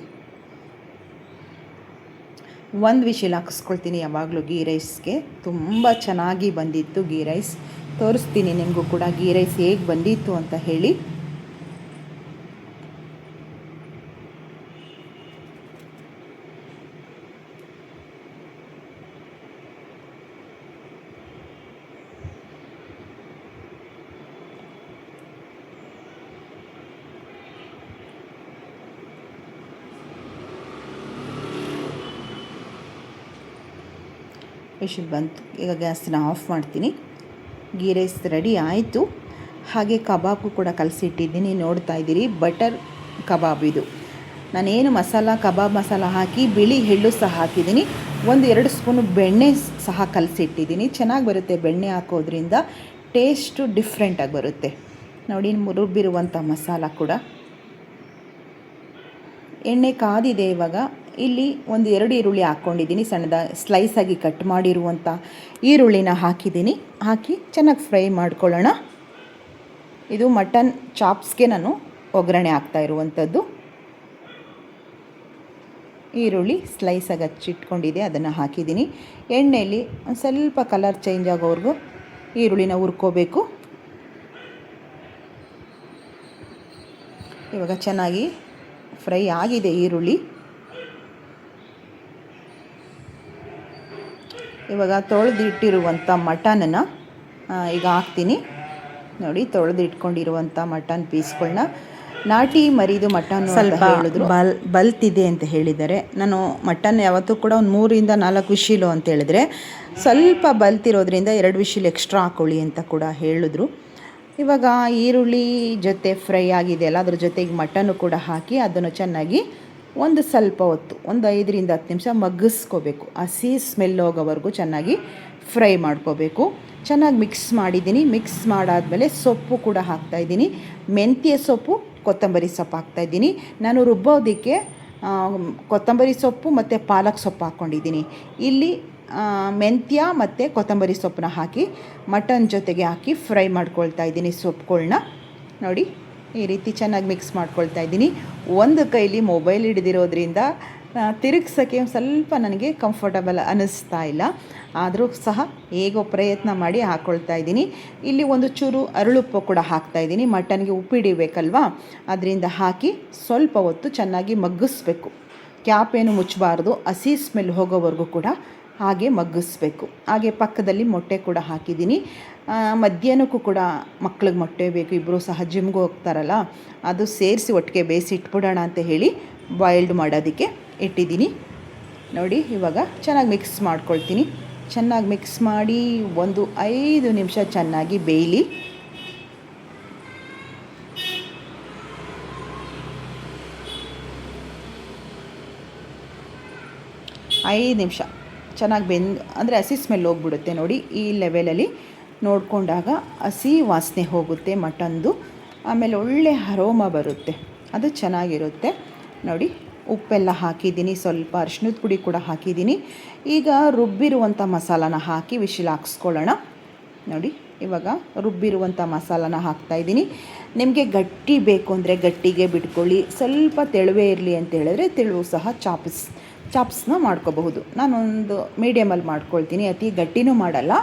1 ವಿಶಿಲ್ ಹಾಕಿಸ್ಕೊಳ್ತೀನಿ ಯಾವಾಗಲೂ ಗೀ ರೈಸ್ಗೆ. ತುಂಬ ಚೆನ್ನಾಗಿ ಬಂದಿತ್ತು ಗೀ ರೈಸ್. ತೋರಿಸ್ತೀನಿ ನಿಮಗೂ ಕೂಡ ಗೀ ರೈಸ್ ಹೇಗೆ ಬಂದಿತ್ತು ಅಂತ ಹೇಳಿ. ವಿಶಿಲ್ ಬಂತು. ಈಗ ಗ್ಯಾಸನ್ನ ಆಫ್ ಮಾಡ್ತೀನಿ. ಗೀ ರೈಸ್ ರೆಡಿ ಆಯಿತು. ಹಾಗೆ ಕಬಾಬು ಕೂಡ ಕಲಸಿಟ್ಟಿದ್ದೀನಿ, ನೋಡ್ತಾ ಇದ್ದೀರಿ. ಬಟರ್ ಕಬಾಬ್ ಇದು. ನಾನೇನು ಕಬಾಬ್ ಮಸಾಲ ಹಾಕಿ ಬಿಳಿ ಎಳ್ಳು ಸಹ ಹಾಕಿದ್ದೀನಿ. 1-2 ಸ್ಪೂನು ಬೆಣ್ಣೆ ಸಹ ಕಲಸಿಟ್ಟಿದ್ದೀನಿ. ಚೆನ್ನಾಗಿ ಬರುತ್ತೆ, ಬೆಣ್ಣೆ ಹಾಕೋದ್ರಿಂದ ಟೇಸ್ಟು ಡಿಫ್ರೆಂಟಾಗಿ ಬರುತ್ತೆ. ನೋಡಿ, ರುಬ್ಬಿರುವಂಥ ಮಸಾಲ ಕೂಡ. ಎಣ್ಣೆ ಕಾದಿದೆ. ಇವಾಗ ಇಲ್ಲಿ 1-2 ಈರುಳ್ಳಿ ಹಾಕ್ಕೊಂಡಿದ್ದೀನಿ, ಸ್ಲೈಸಾಗಿ ಕಟ್ ಮಾಡಿರುವಂಥ ಈರುಳ್ಳಿನ ಹಾಕಿದ್ದೀನಿ. ಹಾಕಿ ಚೆನ್ನಾಗಿ ಫ್ರೈ ಮಾಡ್ಕೊಳ್ಳೋಣ. ಇದು ಮಟನ್ ಚಾಪ್ಸ್ಗೆ ನಾನು ಒಗ್ಗರಣೆ ಹಾಕ್ತಾ ಇರುವಂಥದ್ದು. ಈರುಳ್ಳಿ ಸ್ಲೈಸಾಗಿ ಹಚ್ಚಿಟ್ಕೊಂಡಿದೆ, ಅದನ್ನು ಹಾಕಿದ್ದೀನಿ. ಎಣ್ಣೆಯಲ್ಲಿ ಒಂದು ಸ್ವಲ್ಪ ಕಲರ್ ಚೇಂಜ್ ಆಗೋವರೆಗೂ ಈರುಳ್ಳಿನ ಹುರ್ಕೋಬೇಕು. ಇವಾಗ ಚೆನ್ನಾಗಿ ಫ್ರೈ ಆಗಿದೆ ಈರುಳ್ಳಿ. ಇವಾಗ ತೊಳೆದಿಟ್ಟಿರುವಂಥ ಮಟನನ್ನು ಈಗ ಹಾಕ್ತೀನಿ. ನೋಡಿ, ತೊಳೆದಿಟ್ಕೊಂಡಿರುವಂಥ ಮಟನ್ ಪೀಸ್ಗಳನ್ನ. ನಾಟಿ ಮರಿದು ಮಟನ್ ಸ್ವಲ್ಪ ಹೇಳಿದ್ರು, ಬಲ್ತಿದೆ ಅಂತ ಹೇಳಿದ್ದಾರೆ. ನಾನು ಮಟನ್ ಯಾವತ್ತೂ ಕೂಡ ಒಂದು 3-4 ವಿಶಿಲು ಅಂತ ಹೇಳಿದ್ರೆ, ಸ್ವಲ್ಪ ಬಲ್ತಿರೋದ್ರಿಂದ 2 ವಿಶಿಲ್ ಎಕ್ಸ್ಟ್ರಾ ಹಾಕ್ಕೊಳ್ಳಿ ಅಂತ ಕೂಡ ಹೇಳಿದ್ರು. ಇವಾಗ ಈರುಳ್ಳಿ ಜೊತೆ ಫ್ರೈ ಆಗಿದೆಯಲ್ಲ, ಅದ್ರ ಜೊತೆಗೆ ಮಟನ್ನು ಕೂಡ ಹಾಕಿ ಅದನ್ನು ಚೆನ್ನಾಗಿ ಒಂದು ಸ್ವಲ್ಪ ಹೊತ್ತು, ಒಂದು 5-10 ನಿಮಿಷ ಮಗ್ಗಿಸ್ಕೋಬೇಕು. ಹಸಿ ಸ್ಮೆಲ್ ಹೋಗೋವರೆಗೂ ಚೆನ್ನಾಗಿ ಫ್ರೈ ಮಾಡ್ಕೋಬೇಕು. ಚೆನ್ನಾಗಿ ಮಿಕ್ಸ್ ಮಾಡಿದ್ದೀನಿ. ಮಿಕ್ಸ್ ಮಾಡಾದಮೇಲೆ ಸೊಪ್ಪು ಕೂಡ ಹಾಕ್ತಾಯಿದ್ದೀನಿ. ಮೆಂತ್ಯ ಸೊಪ್ಪು, ಕೊತ್ತಂಬರಿ ಸೊಪ್ಪು ಹಾಕ್ತಾಯಿದ್ದೀನಿ. ನಾನು ರುಬ್ಬೋದಕ್ಕೆ ಕೊತ್ತಂಬರಿ ಸೊಪ್ಪು ಮತ್ತು ಪಾಲಕ್ ಸೊಪ್ಪು ಹಾಕ್ಕೊಂಡಿದ್ದೀನಿ. ಇಲ್ಲಿ ಮೆಂತ್ಯ ಮತ್ತು ಕೊತ್ತಂಬರಿ ಸೊಪ್ಪನ್ನ ಹಾಕಿ ಮಟನ್ ಜೊತೆಗೆ ಹಾಕಿ ಫ್ರೈ ಮಾಡ್ಕೊಳ್ತಾ ಇದ್ದೀನಿ ಸೊಪ್ಪುಗಳ್ನ. ನೋಡಿ, ಈ ರೀತಿ ಚೆನ್ನಾಗಿ ಮಿಕ್ಸ್ ಮಾಡ್ಕೊಳ್ತಾ ಇದ್ದೀನಿ. ಒಂದು ಕೈಲಿ ಮೊಬೈಲ್ ಹಿಡಿದಿರೋದ್ರಿಂದ ತಿರುಗ್ಸೋಕ್ಕೆ ಸ್ವಲ್ಪ ನನಗೆ ಕಂಫರ್ಟಬಲ್ ಅನ್ನಿಸ್ತಾ ಇಲ್ಲ. ಆದರೂ ಸಹ ಹೇಗೋ ಪ್ರಯತ್ನ ಮಾಡಿ ಹಾಕ್ಕೊಳ್ತಾ ಇದ್ದೀನಿ. ಇಲ್ಲಿ ಒಂದು ಚೂರು ಅರಳುಪ್ಪು ಕೂಡ ಹಾಕ್ತಾಯಿದ್ದೀನಿ. ಮಟನ್ಗೆ ಉಪ್ಪಿಡಿಬೇಕಲ್ವಾ, ಅದರಿಂದ ಹಾಕಿ ಸ್ವಲ್ಪ ಹೊತ್ತು ಚೆನ್ನಾಗಿ ಮಗ್ಗಿಸ್ಬೇಕು. ಕ್ಯಾಪೇನು ಮುಚ್ಚಬಾರ್ದು, ಹಸಿ ಸ್ಮೆಲ್ ಹೋಗೋವರೆಗೂ ಕೂಡ ಹಾಗೆ ಮಗ್ಗಿಸ್ಬೇಕು. ಹಾಗೆ ಪಕ್ಕದಲ್ಲಿ ಮೊಟ್ಟೆ ಕೂಡ ಹಾಕಿದ್ದೀನಿ. ಮಧ್ಯಾಹ್ನಕ್ಕೂ ಕೂಡ ಮಕ್ಳಿಗೆ ಮೊಟ್ಟೆ ಬೇಕು, ಇಬ್ಬರು ಸಹ ಜಿಮ್ಗೆ ಹೋಗ್ತಾರಲ್ಲ, ಅದು ಸೇರಿಸಿ ಒಟ್ಟಿಗೆ ಬೇಯಿಸಿ ಇಟ್ಬಿಡೋಣ ಅಂತ ಹೇಳಿ ಬಾಯ್ಲ್ಡ್ ಮಾಡೋದಕ್ಕೆ ಇಟ್ಟಿದ್ದೀನಿ. ನೋಡಿ, ಇವಾಗ ಚೆನ್ನಾಗಿ ಮಿಕ್ಸ್ ಮಾಡ್ಕೊಳ್ತೀನಿ. ಚೆನ್ನಾಗಿ ಮಿಕ್ಸ್ ಮಾಡಿ ಒಂದು 5 ನಿಮಿಷ ಚೆನ್ನಾಗಿ ಬೇಯಲಿ. ಚೆನ್ನಾಗಿ ಅಂದರೆ ಹಸಿ ಸ್ಮೆಲ್ ಹೋಗ್ಬಿಡುತ್ತೆ. ನೋಡಿ, ಈ ಲೆವೆಲಲ್ಲಿ ನೋಡಿಕೊಂಡಾಗ ಹಸಿ ವಾಸನೆ ಹೋಗುತ್ತೆ ಮಟನ್ದು. ಆಮೇಲೆ ಒಳ್ಳೆ ಅರೋಮ ಬರುತ್ತೆ, ಅದು ಚೆನ್ನಾಗಿರುತ್ತೆ. ನೋಡಿ, ಉಪ್ಪೆಲ್ಲ ಹಾಕಿದ್ದೀನಿ, ಸ್ವಲ್ಪ ಅರಿಶಿಣದ ಪುಡಿ ಕೂಡ ಹಾಕಿದ್ದೀನಿ. ಈಗ ರುಬ್ಬಿರುವಂಥ ಮಸಾಲಾನ ಹಾಕಿ ವಿಶಿಲ್ ಹಾಕ್ಸ್ಕೊಳ್ಳೋಣ. ನೋಡಿ, ಇವಾಗ ರುಬ್ಬಿರುವಂಥ ಮಸಾಲಾನ ಹಾಕ್ತಾಯಿದ್ದೀನಿ. ನಿಮಗೆ ಗಟ್ಟಿ ಬೇಕು ಅಂದರೆ ಗಟ್ಟಿಗೆ ಬಿಟ್ಕೊಳ್ಳಿ, ಸ್ವಲ್ಪ ತೆಳುವೆ ಇರಲಿ ಅಂತ ಹೇಳಿದ್ರೆ ತೆಳುವು ಸಹ ಚಾಪ್ಸ್ನ ಮಾಡ್ಕೋಬಹುದು. ನಾನೊಂದು ಮೀಡಿಯಮಲ್ಲಿ ಮಾಡ್ಕೊಳ್ತೀನಿ. ಅತಿ ಗಟ್ಟಿನೂ ಮಾಡಲ್ಲ,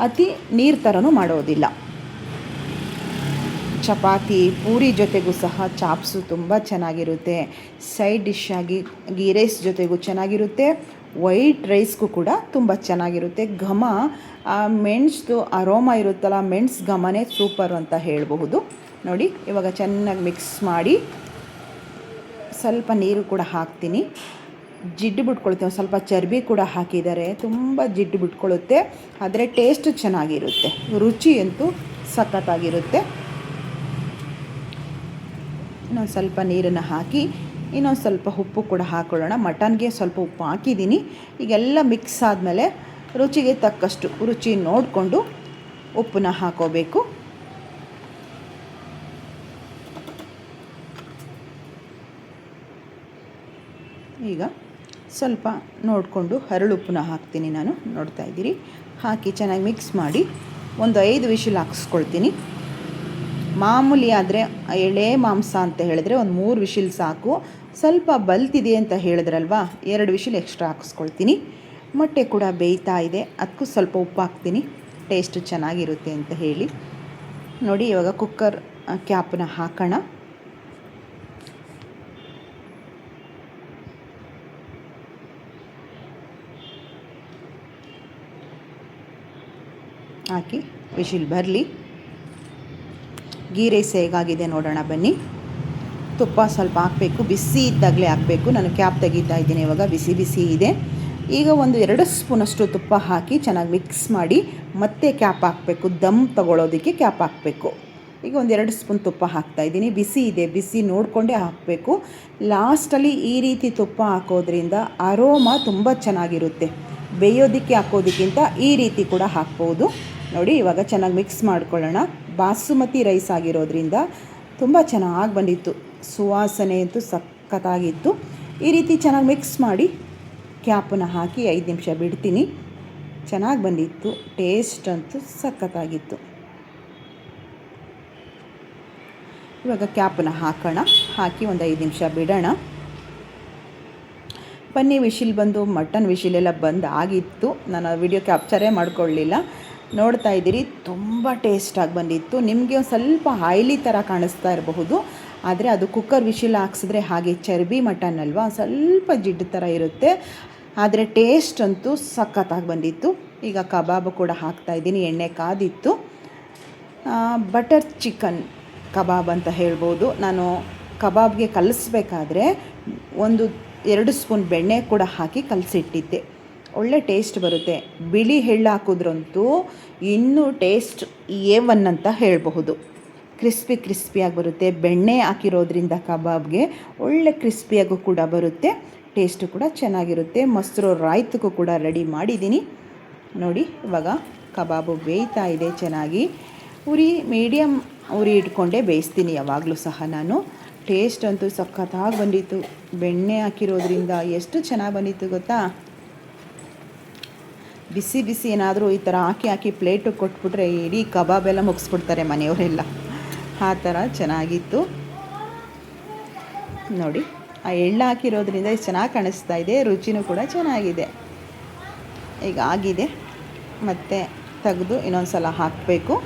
ಅತಿ ನೀರು ಥರನೂ ಮಾಡೋದಿಲ್ಲ. ಚಪಾತಿ ಪೂರಿ ಜೊತೆಗೂ ಸಹ ಚಾಪ್ಸು ತುಂಬ ಚೆನ್ನಾಗಿರುತ್ತೆ. ಸೈಡ್ ಡಿಶ್ ಆಗಿ ಗೀ ರೈಸ್ ಜೊತೆಗೂ ಚೆನ್ನಾಗಿರುತ್ತೆ, ವೈಟ್ ರೈಸ್ಗೂ ಕೂಡ ತುಂಬ ಚೆನ್ನಾಗಿರುತ್ತೆ. ಘಮ, ಆ ಮೆಣಸು ಅರೋಮ ಇರುತ್ತಲ್ಲ, ಮೆಣಸು ಘಮನೇ ಸೂಪರ್ ಅಂತ ಹೇಳಬಹುದು. ನೋಡಿ, ಇವಾಗ ಚೆನ್ನಾಗಿ ಮಿಕ್ಸ್ ಮಾಡಿ ಸ್ವಲ್ಪ ನೀರು ಕೂಡ ಹಾಕ್ತೀನಿ. ಜಿಡ್ಡು ಬಿಟ್ಕೊಳುತ್ತೆ. ಸ್ವಲ್ಪ ಚರ್ಬಿ ಕೂಡ ಹಾಕಿದ್ದಾರೆ, ತುಂಬ ಜಿಡ್ಡು ಬಿಟ್ಕೊಳ್ಳುತ್ತೆ, ಆದರೆ ಟೇಸ್ಟು ಚೆನ್ನಾಗಿರುತ್ತೆ, ರುಚಿ ಅಂತೂ ಸಖತ್ತಾಗಿರುತ್ತೆ. ಇನ್ನೊಂದು ಸ್ವಲ್ಪ ನೀರನ್ನು ಹಾಕಿ ಇನ್ನೊಂದು ಸ್ವಲ್ಪ ಉಪ್ಪು ಕೂಡ ಹಾಕ್ಕೊಳ್ಳೋಣ. ಮಟನ್ಗೆ ಸ್ವಲ್ಪ ಉಪ್ಪು ಹಾಕಿದ್ದೀನಿ. ಈಗೆಲ್ಲ ಮಿಕ್ಸ್ ಆದಮೇಲೆ ರುಚಿಗೆ ತಕ್ಕಷ್ಟು ರುಚಿ ನೋಡಿಕೊಂಡು ಉಪ್ಪನ್ನ ಹಾಕೋಬೇಕು. ಈಗ ಸ್ವಲ್ಪ ನೋಡಿಕೊಂಡು ಹರಳುಪ್ಪನ್ನ ಹಾಕ್ತೀನಿ ನಾನು, ನೋಡ್ತಾ ಇದ್ದೀರಿ. ಹಾಕಿ ಚೆನ್ನಾಗಿ ಮಿಕ್ಸ್ ಮಾಡಿ ಒಂದು 5 ವಿಷಿಲ್ ಹಾಕಿಸ್ಕೊಳ್ತೀನಿ. ಮಾಮೂಲಿ ಆದರೆ ಎಳೆ ಮಾಂಸ ಅಂತ ಹೇಳಿದ್ರೆ ಒಂದು 3 ವಿಷಿಲ್ ಸಾಕು. ಸ್ವಲ್ಪ ಬಲ್ತಿದೆ ಅಂತ ಹೇಳಿದ್ರಲ್ವ, 2 ವಿಷಿಲ್ ಎಕ್ಸ್ಟ್ರಾ ಹಾಕಿಸ್ಕೊಳ್ತೀನಿ. ಮೊಟ್ಟೆ ಕೂಡ ಬೇಯ್ತಾ ಇದೆ, ಅದಕ್ಕೂ ಸ್ವಲ್ಪ ಉಪ್ಪು ಹಾಕ್ತೀನಿ ಟೇಸ್ಟು ಚೆನ್ನಾಗಿರುತ್ತೆ ಅಂತ ಹೇಳಿ. ನೋಡಿ, ಇವಾಗ ಕುಕ್ಕರ್ ಕ್ಯಾಪನ್ನ ಹಾಕೋಣ. ಹಾಕಿ ವಿಷಿಲ್ ಬರಲಿ. ಗೀ ರೈಸ್ ಹೇಗಾಗಿದೆ ನೋಡೋಣ ಬನ್ನಿ. ತುಪ್ಪ ಸ್ವಲ್ಪ ಹಾಕಬೇಕು, ಬಿಸಿ ಇದ್ದಾಗಲೇ ಹಾಕಬೇಕು. ನಾನು ಕ್ಯಾಪ್ ತೆಗಿತಾ ಇದ್ದೀನಿ, ಇವಾಗ ಬಿಸಿ ಬಿಸಿ ಇದೆ. ಈಗ ಒಂದು 2 ಸ್ಪೂನಷ್ಟು ತುಪ್ಪ ಹಾಕಿ ಚೆನ್ನಾಗಿ ಮಿಕ್ಸ್ ಮಾಡಿ ಮತ್ತೆ ಕ್ಯಾಪ್ ಹಾಕಬೇಕು. ದಮ್ ತಗೊಳ್ಳೋದಕ್ಕೆ ಕ್ಯಾಪ್ ಹಾಕಬೇಕು. ಈಗ ಒಂದು 2 ಸ್ಪೂನ್ ತುಪ್ಪ ಹಾಕ್ತಾಯಿದ್ದೀನಿ. ಬಿಸಿ ಇದೆ, ಬಿಸಿ ನೋಡಿಕೊಂಡೇ ಹಾಕಬೇಕು. ಲಾಸ್ಟಲ್ಲಿ ಈ ರೀತಿ ತುಪ್ಪ ಹಾಕೋದ್ರಿಂದ ಅರೋಮಾ ತುಂಬ ಚೆನ್ನಾಗಿರುತ್ತೆ. ಬೇಯೋದಕ್ಕೆ ಹಾಕೋದಕ್ಕಿಂತ ಈ ರೀತಿ ಕೂಡ ಹಾಕ್ಬೋದು. ನೋಡಿ, ಇವಾಗ ಚೆನ್ನಾಗಿ ಮಿಕ್ಸ್ ಮಾಡ್ಕೊಳ್ಳೋಣ. ಬಾಸುಮತಿ ರೈಸ್ ಆಗಿರೋದ್ರಿಂದ ತುಂಬ ಚೆನ್ನಾಗಿ ಬಂದಿತ್ತು, ಸುವಾಸನೆ ಅಂತೂ ಸಖತ್ತಾಗಿತ್ತು. ಈ ರೀತಿ ಚೆನ್ನಾಗಿ ಮಿಕ್ಸ್ ಮಾಡಿ ಕ್ಯಾಪನ್ನು ಹಾಕಿ 5 ನಿಮಿಷ ಬಿಡ್ತೀನಿ. ಚೆನ್ನಾಗಿ ಬಂದಿತ್ತು, ಟೇಸ್ಟ್ ಅಂತೂ ಸಖತ್ತಾಗಿತ್ತು. ಇವಾಗ ಕ್ಯಾಪನ್ನು ಹಾಕೋಣ, ಹಾಕಿ ಒಂದು 5 ನಿಮಿಷ ಬಿಡೋಣ. ಪನ್ನೀರ್ ವಿಷಿಲ್ ಬಂದು ಮಟನ್ ವಿಷಿಲೆಲ್ಲ ಬಂದು ಆಗಿತ್ತು. ನಾನು ವಿಡಿಯೋ ಕ್ಯಾಪ್ಚರೇ ಮಾಡ್ಕೊಳ್ಳಲಿಲ್ಲ. ನೋಡ್ತಾ ಇದ್ದೀರಿ, ತುಂಬ ಟೇಸ್ಟಾಗಿ ಬಂದಿತ್ತು. ನಿಮಗೆ ಒಂದು ಸ್ವಲ್ಪ ಆಯ್ಲಿ ಥರ ಕಾಣಿಸ್ತಾ ಇರಬಹುದು, ಆದರೆ ಅದು ಕುಕ್ಕರ್ ವಿಷಿಲ್ ಹಾಕ್ಸಿದ್ರೆ ಹಾಗೆ ಚರ್ಬಿ ಮಟನ್ ಅಲ್ವಾ, ಸ್ವಲ್ಪ ಜಿಡ್ಡು ಥರ ಇರುತ್ತೆ. ಆದರೆ ಟೇಸ್ಟ್ ಅಂತೂ ಸಖತ್ತಾಗಿ ಬಂದಿತ್ತು. ಈಗ ಕಬಾಬು ಕೂಡ ಹಾಕ್ತಾಯಿದ್ದೀನಿ, ಎಣ್ಣೆ ಕಾದಿತ್ತು. ಬಟರ್ ಚಿಕನ್ ಕಬಾಬ್ ಅಂತ ಹೇಳ್ಬೋದು. ನಾನು ಕಬಾಬ್ಗೆ ಕಲಿಸ್ಬೇಕಾದ್ರೆ 1-2 ಸ್ಪೂನ್ ಬೆಣ್ಣೆ ಕೂಡ ಹಾಕಿ ಕಲಸಿಟ್ಟಿದ್ದೆ. ಒಳ್ಳೆ ಟೇಸ್ಟ್ ಬರುತ್ತೆ. ಬಿಳಿ ಎಳ್ಳು ಹಾಕಿದ್ರಂತೂ ಇನ್ನೂ ಟೇಸ್ಟ್ A1 ಅಂತ ಹೇಳಬಹುದು. ಕ್ರಿಸ್ಪಿಯಾಗಿ ಬರುತ್ತೆ. ಬೆಣ್ಣೆ ಹಾಕಿರೋದ್ರಿಂದ ಕಬಾಬ್ಗೆ ಒಳ್ಳೆ ಕ್ರಿಸ್ಪಿಯಾಗೂ ಕೂಡ ಬರುತ್ತೆ, ಟೇಸ್ಟು ಕೂಡ ಚೆನ್ನಾಗಿರುತ್ತೆ. ಮೊಸರು ರಾಯ್ತಕ್ಕೂ ಕೂಡ ರೆಡಿ ಮಾಡಿದ್ದೀನಿ. ನೋಡಿ, ಇವಾಗ ಕಬಾಬು ಬೇಯ್ತಾ ಇದೆ ಚೆನ್ನಾಗಿ. ಉರಿ ಮೀಡಿಯಮ್ ಉರಿ ಇಟ್ಕೊಂಡೇ ಬೇಯಿಸ್ತೀನಿ ಯಾವಾಗಲೂ ಸಹ ನಾನು. ಟೇಸ್ಟ್ ಅಂತೂ ಸಖತ್ತಾಗಿ ಬಂದಿತ್ತು. ಬೆಣ್ಣೆ ಹಾಕಿರೋದ್ರಿಂದ ಎಷ್ಟು ಚೆನ್ನಾಗಿ ಬಂದಿತ್ತು ಗೊತ್ತಾ. ಬಿಸಿ ಬಿಸಿ ಏನಾದರೂ ಈ ಥರ ಹಾಕಿ ಪ್ಲೇಟು ಕೊಟ್ಬಿಟ್ರೆ ಇಡೀ ಕಬಾಬೆಲ್ಲ ಮುಗಿಸ್ಬಿಡ್ತಾರೆ ಮನೆಯವರೆಲ್ಲ. ಆ ಥರ ಚೆನ್ನಾಗಿತ್ತು. ನೋಡಿ, ಆ ಎಳ್ಳು ಹಾಕಿರೋದ್ರಿಂದ ಚೆನ್ನಾಗಿ ಕಾಣಿಸ್ತಾ ಇದೆ, ರುಚಿನೂ ಕೂಡ ಚೆನ್ನಾಗಿದೆ. ಈಗ ಆಗಿದೆ, ಮತ್ತೆ ತೆಗೆದು ಇನ್ನೊಂದು ಸಲ ಹಾಕಬೇಕು.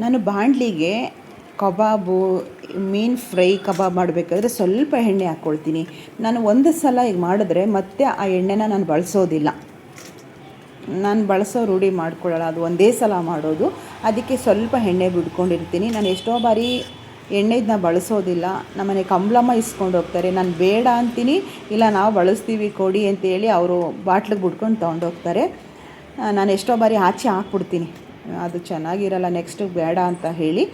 ನಾನು ಬಾಣಲಿಗೆ ಕಬಾಬು, ಮೀನು ಫ್ರೈ ಕಬಾಬ್ ಮಾಡಬೇಕಾದ್ರೆ ಸ್ವಲ್ಪ ಎಣ್ಣೆ ಹಾಕ್ಕೊಳ್ತೀನಿ. ನಾನು ಒಂದು ಸಲ ಈಗ ಮಾಡಿದ್ರೆ ಮತ್ತೆ ಆ ಎಣ್ಣೆನ ನಾನು ಬಳಸೋದಿಲ್ಲ. ನಾನು ಬಳಸೋ ರೂಢಿ ಮಾಡ್ಕೊಳ್ಳಲ್ಲ, ಅದು ಒಂದೇ ಸಲ ಮಾಡೋದು. ಅದಕ್ಕೆ ಸ್ವಲ್ಪ ಎಣ್ಣೆ ಬಿಡ್ಕೊಂಡಿರ್ತೀನಿ. ನಾನು ಎಷ್ಟೋ ಬಾರಿ ಎಣ್ಣೆದನ್ನ ಬಳಸೋದಿಲ್ಲ. ನಮ್ಮನೆ ಕಂಬ್ಳಮ್ಮ ಇಸ್ಕೊಂಡು ಹೋಗ್ತಾರೆ. ನಾನು ಬೇಡ ಅಂತೀನಿ, ಇಲ್ಲ ನಾವು ಬಳಸ್ತೀವಿ ಕೊಡಿ ಅಂತೇಳಿ ಅವರು ಬಾಟ್ಲಿಗೆ ಬಿಡ್ಕೊಂಡು ತೊಗೊಂಡೋಗ್ತಾರೆ. ನಾನು ಎಷ್ಟೋ ಬಾರಿ ಆಚೆ ಹಾಕ್ಬಿಡ್ತೀನಿ, ಅದು ಚೆನ್ನಾಗಿರಲ್ಲ, ನೆಕ್ಸ್ಟು ಬೇಡ ಅಂತ ಹೇಳಿ.